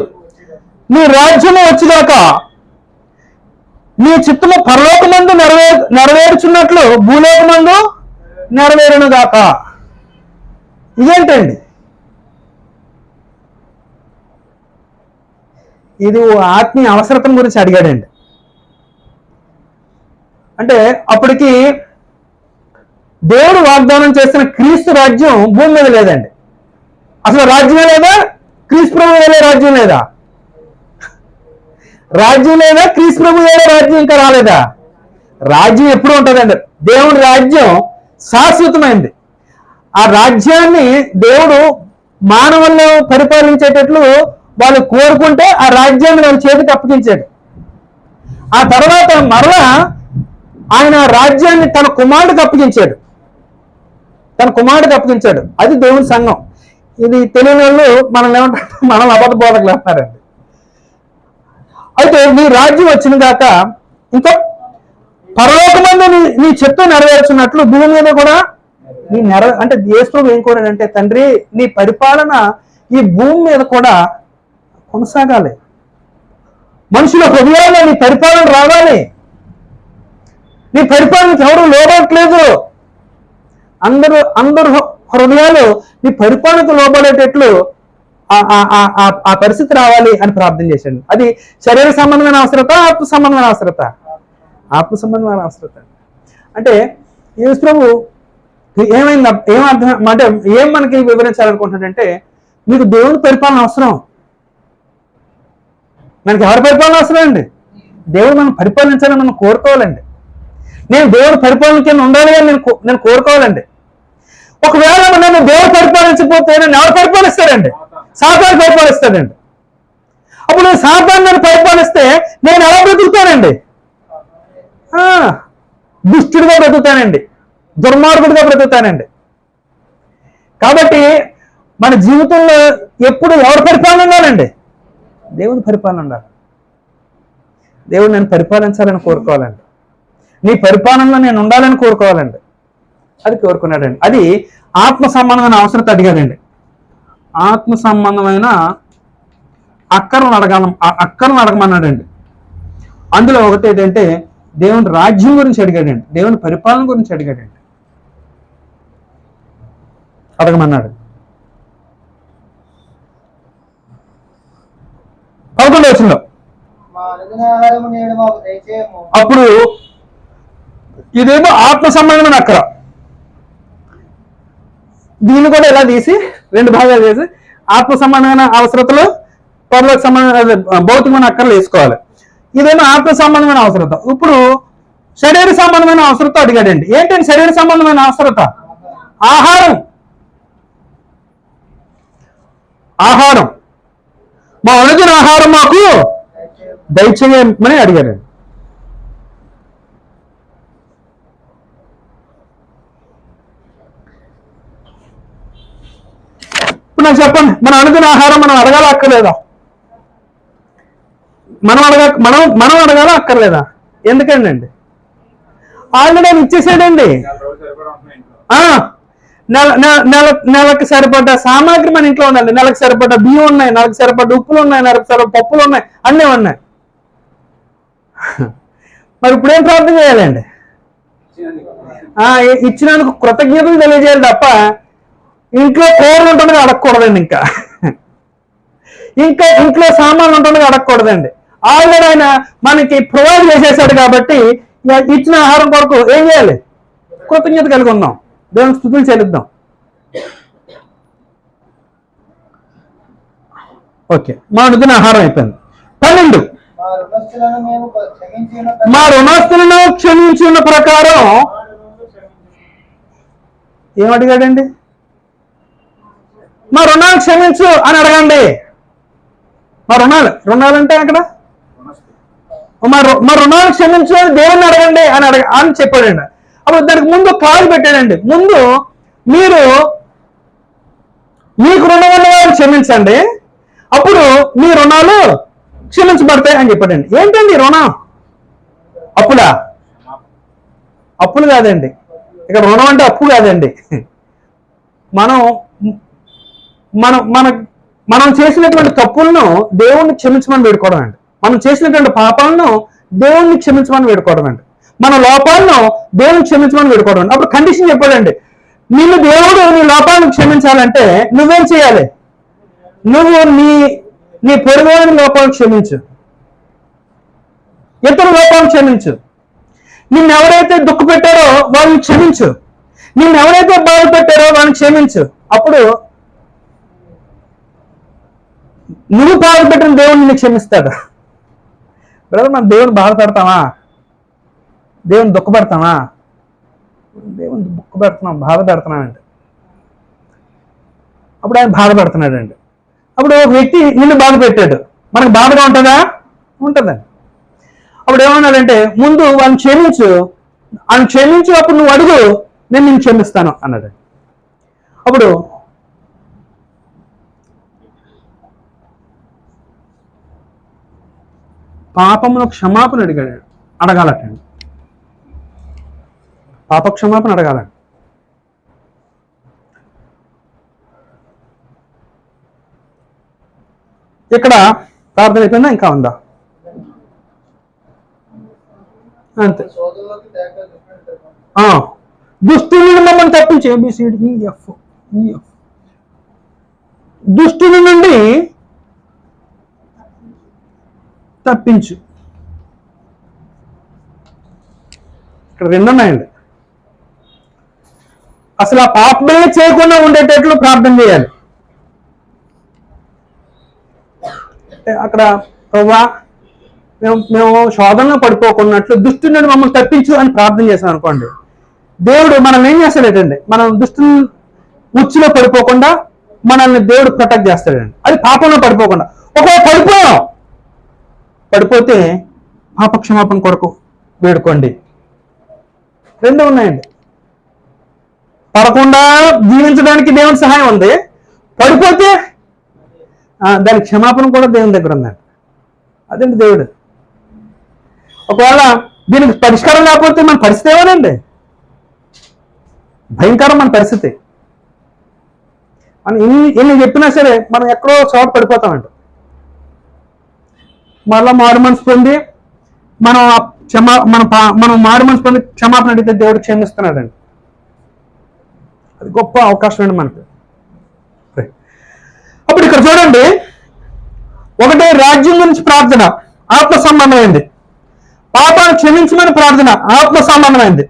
నీ రాజ్యము వచ్చేదాకా నీ చిత్తము పరలోకమందు నెరవేర్చున్నట్లు భూలోకమందు నెరవేరును గాక. ఇదేంటండి, ఇది ఆత్మీయ అవసరతం గురించి అడిగాడండి. అంటే అప్పటికి దేవుడు వాగ్దానం చేస్తున్న క్రీస్తు రాజ్యం భూమి మీద లేదండి. అసలు రాజ్యమే లేదా, క్రీస్తు ప్రభు వేలే రాజ్యం లేదా, రాజ్యం లేదా, క్రీస్తు ప్రభు వేలే రాజ్యం ఇంకా రాలేదా. రాజ్యం ఎప్పుడు ఉంటుందండి, దేవుడి రాజ్యం శాశ్వతమైంది. ఆ రాజ్యాన్ని దేవుడు మానవులను పరిపాలించేటట్లు వాళ్ళు కోరుకుంటే ఆ రాజ్యాన్ని వాళ్ళ చేతికి అప్పగించాడు. ఆ తర్వాత మరలా ఆయన రాజ్యాన్ని తన కుమారుడికి అప్పగించాడు. అది దేవుని సంఘం. ఇది తెలియని వాళ్ళు మనల్ని ఏమంటారు, మనల్ని అబద్ధ బోధకులు అంటారండి. అయితే నీ రాజ్యం వచ్చిన దాకా ఇంకా పరలోకమందు నీ చిత్తం నెరవేర్చున్నట్లు భూమి మీద కూడా నీ అంటే యేసు ఏం కోరాడంటే, తండ్రి నీ పరిపాలన ఈ భూమి మీద కూడా కొనసాగాలి, మనుషుల హృదయాల్లో నీ పరిపాలన రావాలి. నీ పరిపాలనకి ఎవరు లోబడట్లేదు, అందరు హృదయాలు నీ పరిపాలనకు లోబడేటట్లు ఆ పరిస్థితి రావాలి అని ప్రార్థన చేశాడు. అది శరీర సంబంధమైన అవసరత, ఆత్మ సంబంధమైన అవసరత? ఆత్మ సంబంధమైన అవసరత. అంటే యేసు ప్రభు ఏమైంది, ఏమర్థం అంటే ఏం మనకి వివరించాలనుకుంటున్నాడంటే, మీకు దేవుని పరిపాలన అవసరం. మనకి ఎవరి పరిపాలన అవసరం అండి? దేవుడు మనం పరిపాలించాలని మనం కోరుకోవాలండి. నేను దేవుడు పరిపాలన కింద ఉండాలి అని నేను కోరుకోవాలండి. ఒకవేళ నన్ను దేవుడు పరిపాలించకపోతే నన్ను ఎవరు పరిపాలిస్తాడండి? సాతాను పరిపాలిస్తాడండి. అప్పుడు సాతాను నన్ను పరిపాలిస్తే నేను ఎలా బ్రతుకుతానండి? దుష్టుడిగా బ్రతుకుతానండి, దుర్మార్గుడిగా బ్రతుకుతానండి. కాబట్టి మన జీవితంలో ఎప్పుడు ఎవరి పరిపాలన ఉండాలండి? దేవుని పరిపాలన ఉండాలి. దేవుడు నన్ను పరిపాలించాలని కోరుకోవాలండి. నీ పరిపాలనలో నేను ఉండాలని కోరుకోవాలండి. అది కోరుకున్నాడండి. అది ఆత్మ సంబంధమైన అవసరత అడిగాడండి. ఆత్మ సంబంధమైన అక్కర్లను అడగమన్నాడండి. అందులో ఒకటి ఏంటంటే దేవుని రాజ్యం గురించి అడిగాడండి, దేవుని పరిపాలన గురించి అడిగాడండి, అడగమన్నాడు. 11వ వచనంలో అప్పుడు ఇదేమో ఆత్మ సంబంధమైన అక్కర, దీన్ని కూడా ఇలా తీసి 2 భాగాలు చేసి ఆత్మ సంబంధమైన అవసరతలు, పరలోక సంబంధమైన భౌతికమైన అక్కర్లు వేసుకోవాలి. ఇదేమో ఆత్మ సంబంధమైన అవసరత. ఇప్పుడు శరీర సంబంధమైన అవసరత అడిగాడండి. ఏంటంటే శరీర సంబంధమైన అవసరత? ఆహారం. ఆహారం, మా అనుదిన ఆహారం మాకు దయచేయమని అడిగాడండి. ఇప్పుడు నాకు చెప్పండి, మన అనుదిన ఆహారం మనం అడగాల అక్కర్లేదా? మనం అడగాల అక్కర్లేదా? ఎందుకండి? ఆల్రెడీ ఆయన ఇచ్చేసాడండి. నెలకు సరిపడ్డ సామాగ్రి మన ఇంట్లో ఉండాలి. నెలకు సరిపడ్డ బియ్యం ఉన్నాయి, నెలకు సరిపడ్డ ఉప్పులు ఉన్నాయి, నెలకు సరిపడ్డ పప్పులు ఉన్నాయి, అన్నీ ఉన్నాయి. మరి ఇప్పుడు ఏం ప్రార్థన చేయాలండి? ఇచ్చినందుకు కృతజ్ఞతలు తెలియజేయాలి తప్ప ఇంట్లో కూరలు ఉంటుండగా అడగకూడదండి. ఇంకా ఇంట్లో సామాన్లు ఉంటుండగా అడగకూడదండి. ఆల్రెడీ ఆయన మనకి ప్రొవైడ్ చేసేసాడు కాబట్టి ఇచ్చిన ఆహారం కొరకు ఏం చేయాలి? కృతజ్ఞత కలిగి ఉందాం, దేవునికి స్తుతులు చెల్లిద్దాం. ఓకే, మా అనుదిన ఆహారం అయిపోయింది. 12 మా రుణస్తులను క్షమించి ఉన్న ప్రకారం ఏమడిగాడండి? మా రుణాలు క్షమించు అని అడగండి. మా రుణాలంటే అక్కడ మా రుణాలు క్షమించు అని దేవుణ్ణి అడగండి అని చెప్పాడండి. అప్పుడు దానికి ముందు క్లాజ్ పెట్టాడండి. ముందు మీకు రుణం ఉన్న వారిని క్షమించండి, అప్పుడు మీ రుణాలు క్షమించబడతాయి అని చెప్పాడండి. ఏంటండి రుణం? అప్పులు కాదండి. ఇక్కడ రుణం అంటే అప్పు కాదండి. మనం చేసినటువంటి తప్పులను దేవుణ్ణి క్షమించమని వేడుకోవడం అండి. మనం చేసినటువంటి పాపాలను దేవుణ్ణి క్షమించమని వేడుకోవడం అండి. మన లోపాలను దేవుని క్షమించమని వేడుకోవడం అండి. అప్పుడు కండిషన్ చెప్పాడండి, నిన్ను దేవుడు నీ లోపాలను క్షమించాలంటే నువ్వేం చేయాలి? నువ్వు నీ పొరుగువాని లోపాలను క్షమించు, ఇతర లోపాలను క్షమించు. నిన్ను ఎవరైతే దుఃఖ పెట్టారో వాళ్ళని క్షమించు, నిన్ను ఎవరైతే బాధ పెట్టారో వాళ్ళని క్షమించు. అప్పుడు నువ్వు బాధపెట్టిన దేవుడు నిన్ను క్షమిస్తాడు. బ్రదర్, మనం దేవుని బాధపడతామా? దేవుని దుఃఖపెడతామా? దేవుని దుఃఖపెడుతున్నాం, బాధపెడుతున్నామండి. అప్పుడు ఆయన బాధపడుతున్నాడండి. అప్పుడు ఒక వ్యక్తి నిన్ను బాధ పెట్టాడు, మనకు బాధగా ఉంటుందా? ఉంటుందండి. అప్పుడు ఏమన్నాడంటే, ముందు వాళ్ళని క్షమించు, అప్పుడు నువ్వు అడుగు, నేను నిన్ను క్షమిస్తాను అన్నాడు. అప్పుడు పాపమును క్షమాపణ అడగాలటండి. పాప క్షమాపణ అడగాలండి. ఇక్కడ ప్రార్థన అయిపోయిందా ఇంకా ఉందా? అంతే. సోదరులకు తేక దుష్టుని దుష్టుని మమ్మల్ని తప్పించి ABCDEF దుష్టుని నుండి తప్పించు. ఇక్కడ రెండు ఉన్నాయండి. అసలు ఆ పాపమే చేయకుండా ఉండేటట్లు ప్రార్థన చేయాలి. అక్కడ ప్రభువా మేము శోధనలో పడిపోకున్నట్లు దుష్టు నుండి మమ్మల్ని తప్పించు అని ప్రార్థన చేశాం అనుకోండి, దేవుడు మనం ఏం చేస్తాడేటండి, మనం దుష్టు ఉచ్చులో పడిపోకుండా మనల్ని దేవుడు ప్రొటెక్ట్ చేస్తాడండి. అది పాపంలో పడిపోకుండా. ఒకవేళ పడిపోతే పాప క్షమాపణ కొరకు వేడుకోండి. రెండు ఉన్నాయండి. పడకుండా జీవించడానికి దేవుని సహాయం ఉంది, పడిపోతే దాని క్షమాపణ కూడా దేవుని దగ్గర ఉందండి. అదేంటి దేవుడు. ఒకవేళ దీనికి పరిష్కారం లేకపోతే మన పరిస్థితి ఏమోనండి, భయంకరం మన పరిస్థితి. మనం ఎన్ని చెప్పినా సరే మనం ఎక్కడో చోట పడిపోతామండి. మళ్ళా మారు మనసు పొంది మనం మారు మనసు పొంది క్షమాపణ అడిగితే దేవుడు క్షమిస్తున్నాడండి. అది గొప్ప అవకాశం అండి మనకి. అప్పుడు ఇక్కడ చూడండి, ఒకటే రాజ్యం గురించి ప్రార్థన ఆత్మ సంబంధమైంది, పాపాన్ని క్షమించమని ప్రార్థన ఆత్మ సంబంధమైంది,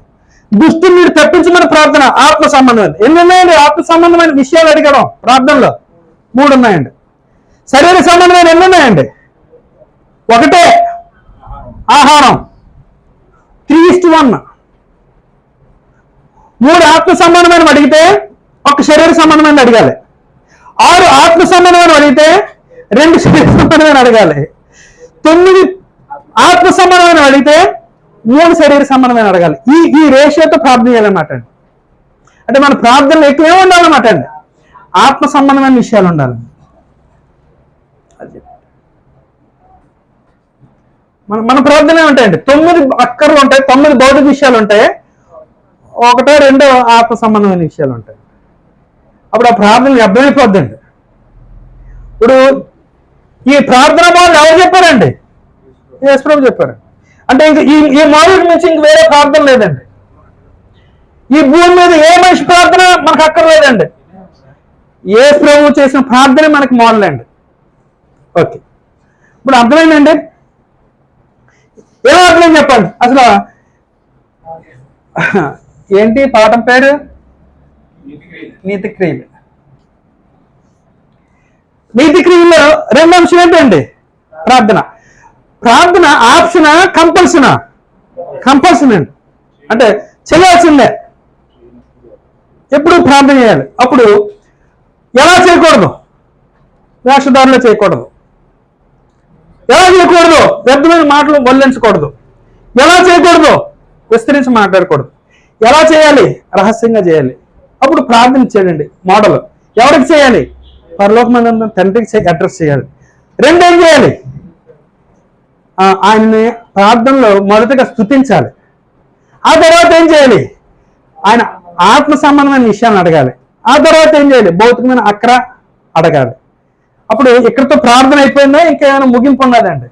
దుష్టుని మీరు తప్పించమని ప్రార్థన ఆత్మ సంబంధమైంది. ఎన్ని ఉన్నాయండి ఆత్మ సంబంధమైన విషయాలు అడగడం ప్రార్థనలో? 3 ఉన్నాయండి. శరీర సంబంధమైన ఎన్ని ఉన్నాయండి? ఒకటే ఆహారం 3:1. 3 ఆత్మ సంబంధమైన అడిగితే 1 శరీర సంబంధమైన అడగాలి. 6 ఆత్మ సంబంధమైన అడిగితే 2 శరీర సంబంధమైన అడగాలి. 9 ఆత్మ సంబంధమైన అడిగితే 3 శరీర సంబంధమైన అడగాలి. ఈ రేషియోతో ప్రార్థన చేయాలన్నమాట అండి. అంటే మన ప్రార్థనలు ఎక్కువే ఉండాలన్నమాట అండి. ఆత్మ సంబంధమైన విషయాలు ఉండాలి. మన ప్రార్థనే ఉంటాయండి. 9 అక్కర్లు ఉంటాయి, 9 భౌతిక విషయాలు ఉంటాయి, 1 2 ఆత్మ సంబంధమైన విషయాలు ఉంటాయి. అప్పుడు ఆ ప్రార్థన వ్యర్థమైపోద్దండి. ఇప్పుడు ఈ ప్రార్థన వాళ్ళు ఎవరు చెప్పారండి? యేసుప్రభు చెప్పారు. అంటే ఇంక ఈ మానవుడి నుంచి ఇంక వేరే ప్రార్థన లేదండి. ఈ భూమి మీద ఏ మనిషి ప్రార్థన మనకు అక్కర్లేదండి. యేసుప్రభు చేసిన ప్రార్థన మనకి మొదలండి. ఓకే, ఇప్పుడు అర్థమైందండి. ఏమో అర్థం చెప్పండి. అసలు ఏంటి పాఠం పేరు? నీతి క్రియలు. నీతి క్రియల్లో 2 అంశం ఏంటండి? ప్రార్థన. ప్రార్థన ఆప్షనా కంపల్సనా? కంపల్సన్ అండి. అంటే చేయాల్సిందే. ఎప్పుడు ప్రార్థన చేయాలి. అప్పుడు ఎలా చేయకూడదు? వేషధారలో చేయకూడదు. ఎలా చేయకూడదు? వ్యర్థమైన మాటలు వల్లించకూడదు. ఎలా చేయకూడదు? విస్తరించి మాట్లాడకూడదు. ఎలా చేయాలి? రహస్యంగా చేయాలి. అప్పుడు ప్రార్థన ఇచ్చాడండి మోడల్. ఎవరికి చేయాలి? పరలోకమందున్న తండ్రికి అడ్రస్ చేయాలి. 2 ఏం చేయాలి? ఆయన్ని ప్రార్థనలో మొదటగా స్తుతించాలి. ఆ తర్వాత ఏం చేయాలి? ఆయన ఆత్మ సంబంధమైన విషయాన్ని అడగాలి. ఆ తర్వాత ఏం చేయాలి? భౌతికమైన అక్కర అడగాలి. అప్పుడు ఇక్కడతో ప్రార్థన అయిపోయిందా? ఇంకేమైనా ముగింపు ఉన్నదండి?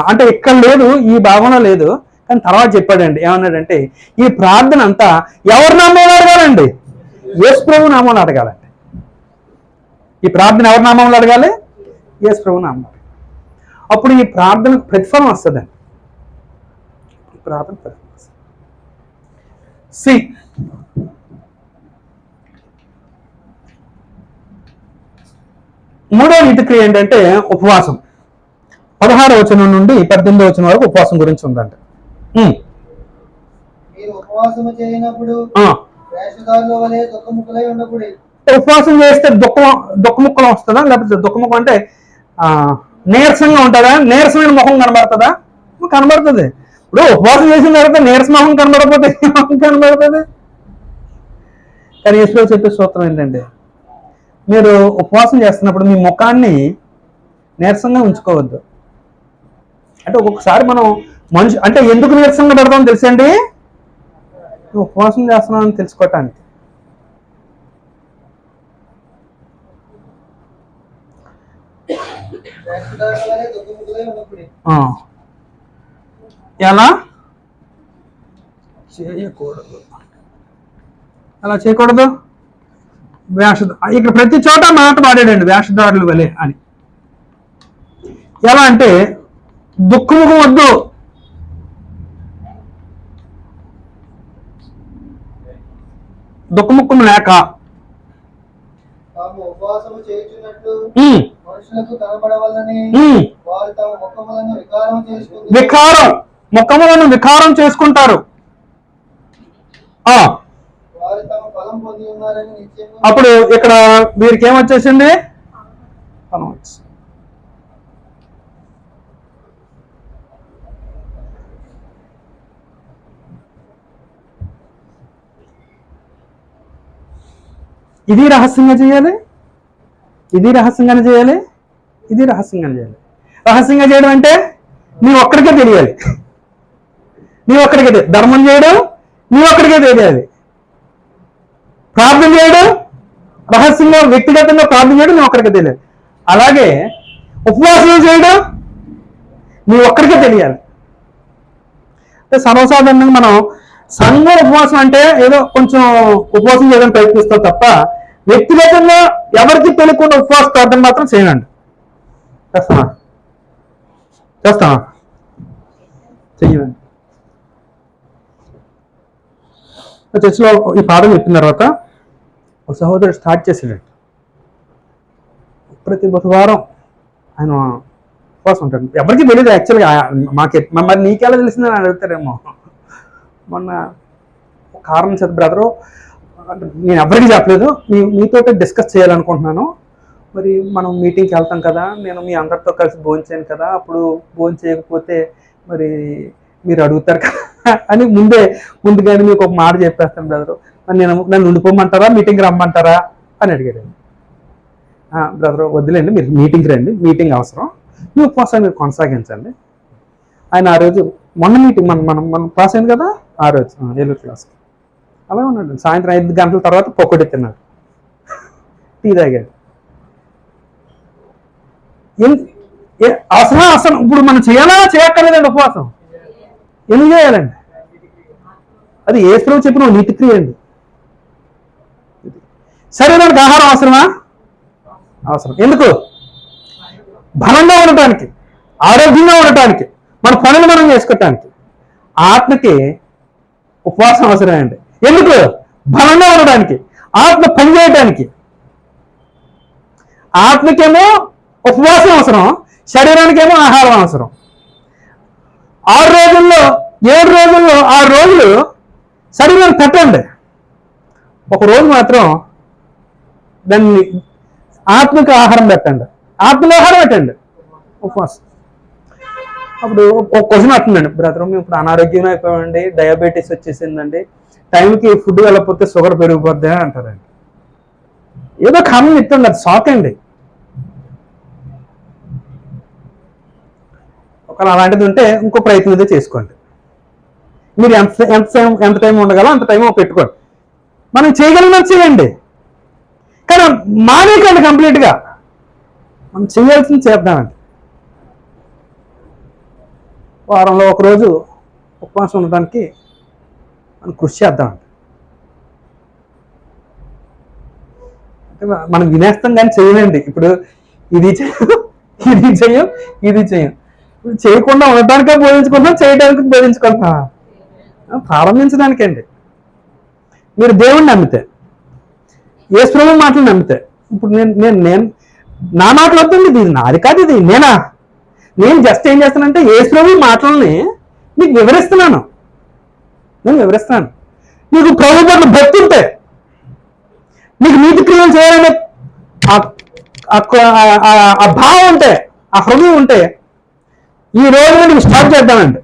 అంటే ఇక్కడ లేదు, ఈ భాగంలో లేదు, కానీ తర్వాత చెప్పాడండి. ఏమన్నాడంటే ఈ ప్రార్థన అంతా ఎవరి నామంలో అడగాలండి? యేసుప్రభు నామంలో అడగాలండి. ఈ ప్రార్థన ఎవరి నామంలో అడగాలి? యేసుప్రభు నామంలో. అప్పుడు ఈ ప్రార్థనకు ప్రతిఫలం వస్తుందండి. ప్రార్థన ప్రతిఫలం వస్తుంది. సి మూడో నీతి క్రియ ఏంటంటే ఉపవాసం. 16వ వచనం నుండి 18వ వచనం వరకు ఉపవాసం గురించి ఉందంట. మీరు ఉపవాసము చేయనప్పుడు వేషధారుల వలె దుఃఖముఖులై ఉండకూడదు. ఉపవాసం చేస్తే దుఃఖముఖం వస్తుందా? లేకపోతే దుఃఖముఖం అంటే నీరసంగా ఉంటుందా? నీరసమైన ముఖం కనబడుతుందా? కనబడుతుంది. ఇప్పుడు ఉపవాసం చేసిన తర్వాత నీరస మొహం కనబడకపోతే మొహం కనబడుతుంది. కానీ యేసుప్రభు చెప్పే సూత్రం ఏంటంటే మీరు ఉపవాసం చేస్తున్నప్పుడు మీ ముఖాన్ని నీరసంగా ఉంచుకోవద్దు. అంటే ఒక్కొక్కసారి మనం మనిషి అంటే ఎందుకు నీరసంగా పెడతామో తెలుసండి? ఉపవాసం చేస్తున్నామని తెలుసుకోవటానికి. వేషధారుల వలె దుఃఖముఖులై ఉన్నప్పుడు ఎలా చేయకూడదు, అలా చేయకూడదు. ఇక్కడ ప్రతి చోట మాట వాడాడండి, వేషధారుల వలె అని. ఎలా అంటే దుఃఖముఖం వద్దు, దుఃఖముఖం లేక తాము ఉపవాసము చేయుచున్నట్లు మనుషులకు కనబడవలని వారు తమ ముఖములను వికారం చేసుకుంటారు. వారు తమ ఫలం పొంది ఉన్నారని నిశ్చయంగా. అప్పుడు ఇక్కడ వీరికి ఏమొచ్చేసింది? ఫలం వచ్చి ఇది రహస్యంగా చేయాలి, ఇది రహస్యంగానే చేయాలి, ఇది రహస్యంగానే చేయాలి. రహస్యంగా చేయడం అంటే నీ ఒక్కడికే తెలియాలి, నీ ఒక్కడికే ధర్మం చేయడం నీ ఒక్కడికే తెలియాలి. ప్రార్థన చేయడం రహస్యంగా వ్యక్తిగతంగా ప్రార్థన చేయడం నీ ఒక్కడికే తెలియాలి. అలాగే ఉపవాసం చేయడం నీ ఒక్కడికే తెలియాలి. అంటే సర్వసాధారణంగా మనం సంఘ ఉపవాసం అంటే ఏదో కొంచెం ఉపవాసం చేయడానికి ప్రయత్నిస్తాం తప్ప వ్యక్తిగతంగా ఎవరికి తెలియకుండా ఉపవాస ప్రార్థన మాత్రం చేయనండి. చేస్తామా చెయ్యండి. చర్చిలో ఈ పాఠం చెప్పిన తర్వాత ఒక సహోదరుడు స్టార్ట్ చేసాడండి. ప్రతి బుధవారం ఆయన ఉపవాసం ఉంటాడు. ఎవరికి తెలియదు యాక్చువల్గా, మరి నీకెలా తెలిసిందని అడుగుతారేమో. మొన్న కారణం చేత బ్రదరు అంటే నేను ఎవరికి చెప్పలేదు, మీతో డిస్కస్ చేయాలనుకుంటున్నాను. మరి మనం మీటింగ్కి వెళ్తాం కదా, నేను మీ అందరితో కలిసి భోంచేయను కదా, అప్పుడు భోజనం చేయకపోతే మరి మీరు అడుగుతారు కదా అని ముందుగానే మీకు ఒక మాట చెప్పేస్తాను బ్రదరు. మరి నన్ను ఉండిపోమంటారా మీటింగ్కి రమ్మంటారా అని అడిగాడు. బ్రదరు వద్దులేండి, మీరు మీటింగ్కి రండి, మీటింగ్ అవసరం, మీ ఉపవాసాన్ని మీరు కొనసాగించండి. ఆయన ఆ రోజు మొన్న మీటింగ్ మనం క్లాస్ అయింది కదా, ఆ రోజు ఏలూరు క్లాస్కి అలా ఉన్నాడు. సాయంత్రం 5 గంటల తర్వాత పొక్కటి తిన్నాడు, టీ తాగాడు. అసలు ఇప్పుడు మనం చేయాలా చేయక్కర్లేదండి ఉపవాసం? ఎందుకు చేయాలండి? అది యేసు ప్రభువు చెప్పిన నీతి క్రియ అండి. శరీరానికి ఆహారం అవసరమా? అవసరం. ఎందుకు? బలంగా ఉండటానికి, ఆరోగ్యంగా ఉండటానికి, మన పనులు మనం చేసుకోవటానికి. ఆత్మకి ఉపవాసం అవసరమే అండి. ఎందుకు? బలంగా ఉండడానికి, ఆత్మ పనిచేయటానికి. ఆత్మకేమో ఉపవాసం అవసరం, శరీరానికేమో ఆహారం అవసరం. 6 రోజుల్లో 7 రోజుల్లో 6 రోజులు శరీరాన్ని పెట్టండి, ఒక రోజు మాత్రం దాన్ని ఆత్మకి ఆహారం పెట్టండి, ఆత్మలో ఆహారం పెట్టండి, ఉపవాసం. అప్పుడు ఒక క్వశ్చన్ వస్తుందండి, బ్రదర్ మేము ఇప్పుడు అనారోగ్యం అయిపోయామండి, డయాబెటీస్ వచ్చేసిందండి, టైంకి ఫుడ్ వెళ్ళకపోతే షుగర్ పెరిగిపోద్ది అని అంటారండి. ఏదో కారణం చెప్తుంది, అది షాక్ అండి. ఒకవేళ అలాంటిది ఉంటే ఇంకో ప్రయత్నం అయితే చేసుకోండి. మీరు ఎంత టైం ఉండగలో అంత టైం పెట్టుకోండి. మనం చేయగలిగినది చేయండి, కానీ మానేకండి కంప్లీట్గా. మనం చేయాల్సింది చేద్దామండి. వారంలో ఒకరోజు ఉపవాసం ఉండడానికి మనం కృషి చేద్దామండి. అంటే మనం వినేస్తాం కానీ చేయలేండి. ఇప్పుడు ఇది చెయ్యం, ఇది చెయ్యం. చేయకుండా ఉండటానికే బోధించుకుంటున్నాం, చేయడానికి బోధించుకుంటున్నాం. ప్రారంభించడానికండి. మీరు దేవుణ్ణి నమ్మితే, యేసు ప్రభువు మాటలు నమ్మితే, ఇప్పుడు నేను నా మాటలు వద్దండి, ఇది నాది కాదు, ఇది నేను జస్ట్ ఏం చేస్తానంటే యేసు ప్రభువు మాటలని మీకు వివరిస్తున్నాను. నేను వివరిస్తాను. మీకు ప్రభు పట్ల భక్తి ఉంటే, మీకు నీతి క్రియలు చేయాలనే ఆ భావం ఉంటే, ఆ హృదయం ఉంటే, ఈ రోజు నుండి స్టార్ట్ చేద్దామండి.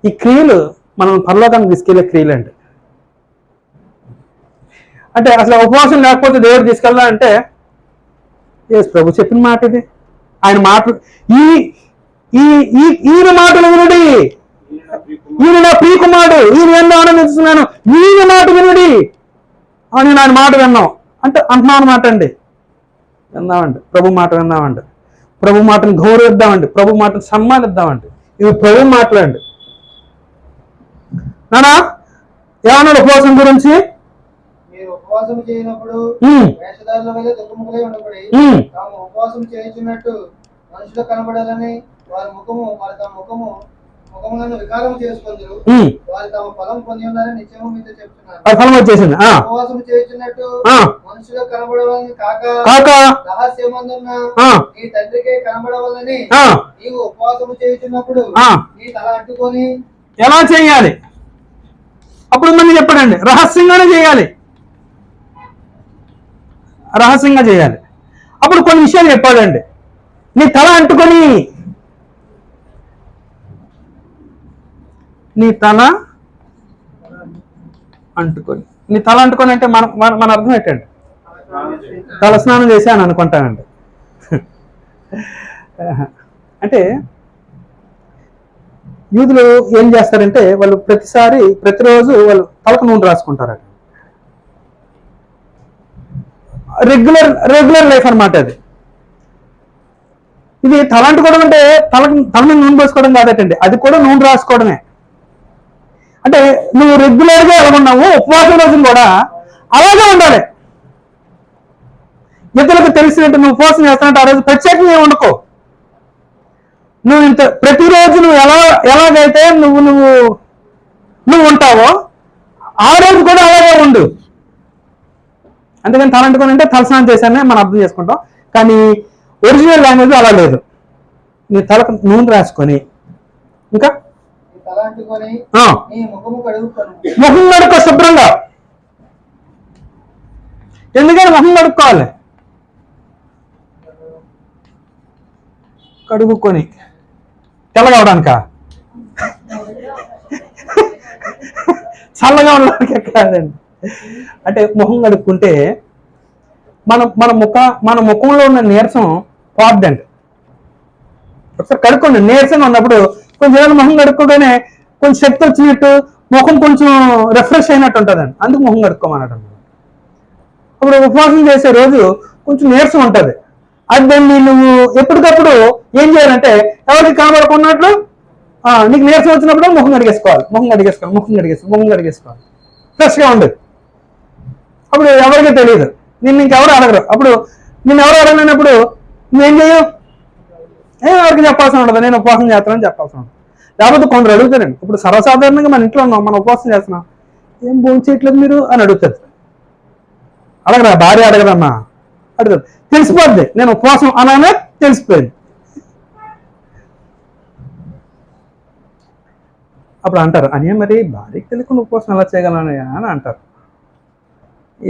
ఈ క్రియలు మనం పరలోకానికి తీసుకెళ్లే క్రియలండి. అంటే అసలు ఉపవాసం లేకపోతే దేవుడు తీసుకెళ్దా అంటే, యేసు ప్రభు చెప్పిన మాట ఇది. ఆయన మాటలు ఈయన మాటలు వినుడి, ఈయన నా ప్రియకుమారుడు, ఈయన ఎన్నో ఆనందిస్తున్నాను, ఈయన మాట వినుడి అని ఆయన మాట విన్నాం అంటే అంటున్నాం అనమాట అండి. విందామండి, ప్రభు మాట విందామండి, ప్రభు మాటను గౌరవిద్దామండి, ప్రభు మాటను సన్మానిద్దామండి. ఇవి ప్రభు మాటలండి. నానా ఏమన్నాడు ఉపవాసం గురించి? మీరు ఉపవాసం చేయనప్పుడు వేషధారుల మీద దుఃఖముఖులై ఉండబడి తాము ఉపవాసం చేయుచున్నట్టు మనుషులు కనబడాలని వారి తమ ముఖములను వికారం చేసుకుందరు. వారు తమ ఫలం పొంది ఉన్నారని నిత్యము మీతో చెప్తున్నారు. ఫలం వచ్చేసింది. ఉపవాసం చేయుచున్నట్టు మనుషులు కనబడవాలని కాక రహస్యమందున్న నీ తండ్రికే కనబడవాలని నీవు ఉపవాసం చేయుచున్నప్పుడు నీ తల అంటుకొని ఎలా చేయాలి? అప్పుడు మళ్ళీ చెప్పాడండి, రహస్యంగానే చేయాలి, రహస్యంగా చేయాలి. అప్పుడు కొన్ని విషయాలు చెప్పాడండి. నీ తల అంటుకొని, నీ తల అంటుకొని, నీ తల అంటుకొని అంటే మన అర్థం ఏంటండి? తల స్నానం చేశాను అనుకుంటానండి. అంటే యూదులు ఏం చేస్తారంటే వాళ్ళు ప్రతిరోజు వాళ్ళు తలకు నూనె రాసుకుంటారట. రెగ్యులర్ లైఫ్ అనమాట అది. ఇది తల అంటుకోవడం అంటే తల మీద నూనె పోసుకోవడం కాదటండి, అది కూడా నూనె రాసుకోవడమే. అంటే నువ్వు రెగ్యులర్గా ఎలా ఉన్నావు, ఉపవాసం రోజులు కూడా అలాగే ఉండాలి. ఇతరులకు తెలిసినట్టు నువ్వు ఉపవాసం చేస్తానంటే ఆ రోజు ప్రత్యేకంగా వండుకో. నువ్వు ప్రతిరోజు నువ్వు ఎలాగైతే నువ్వు ఉంటావో ఆ రోజు కూడా అలాగే ఉండు. అందుకని తల అంటుకొని అంటే తలస్నానం చేశానే మనం అర్థం చేసుకుంటాం, కానీ ఒరిజినల్ లాంగ్వేజ్ అలా లేదు. నీ తలకు నూనె రాసుకొని ఇంకా ముఖం కడుక్కో శుభ్రంగా. ఎందుకని ముఖం కడుక్కోవాలి? కడుగుకొని తెల్లగా అవడానికా? చల్లగా ఉండడానికి కాదండి. అంటే ముఖం కడుక్కుంటే మన ముఖంలో ఉన్న నీరసం పోద్దండి. ఒకసారి కడుక్కోండి. నీరసంగా ఉన్నప్పుడు కొంచెం ఏదైనా ముఖం కడుక్కోగానే కొంచెం శక్తి వచ్చినట్టు, ముఖం కొంచెం రిఫ్రెష్ అయినట్టు ఉంటుందండి. అందుకు ముఖం కడుక్కోమన్నట్టు. అప్పుడు ఉపవాసం చేసే రోజు కొంచెం నీరసం ఉంటుంది. అది దాన్ని నువ్వు ఎప్పటికప్పుడు ఏం చేయాలంటే ఎవరికి కనబడుకున్నట్లు నీకు నీరసం వచ్చినప్పుడు ముఖం కడిగేసుకోవాలి, ఫ్రెష్గా ఉండదు. అప్పుడు ఎవరికి తెలియదు, నిన్ను ఇంకెవరు అడగరు. అప్పుడు నిన్ను ఎవరు అడగలేనప్పుడు నువ్వేం చేయవు, ఎవరికి చెప్పాల్సిన ఉండదు, నేను ఉపవాసం చేస్తానని చెప్పాల్సిన ఉండదు. లేకపోతే కొందరు అడుగుతారండి. ఇప్పుడు సర్వసాధారణంగా మన ఇంట్లో ఉన్నాం, మనం ఉపవాసం చేస్తున్నాం, ఏం భోజనం చేయట్లేదు మీరు అని అడుగుతారు. అడగరా? భార్య అడగదమ్మా, అడుగుతుంది. తెలిసిపోద్ది నేను ఉపవాసం అలానే తెలిసిపోయింది. అప్పుడు అంటారు, అనే మరి భార్యకి తెలియకుండా ఉపవాసం ఎలా చేయగలనయ్యా అని అంటారు.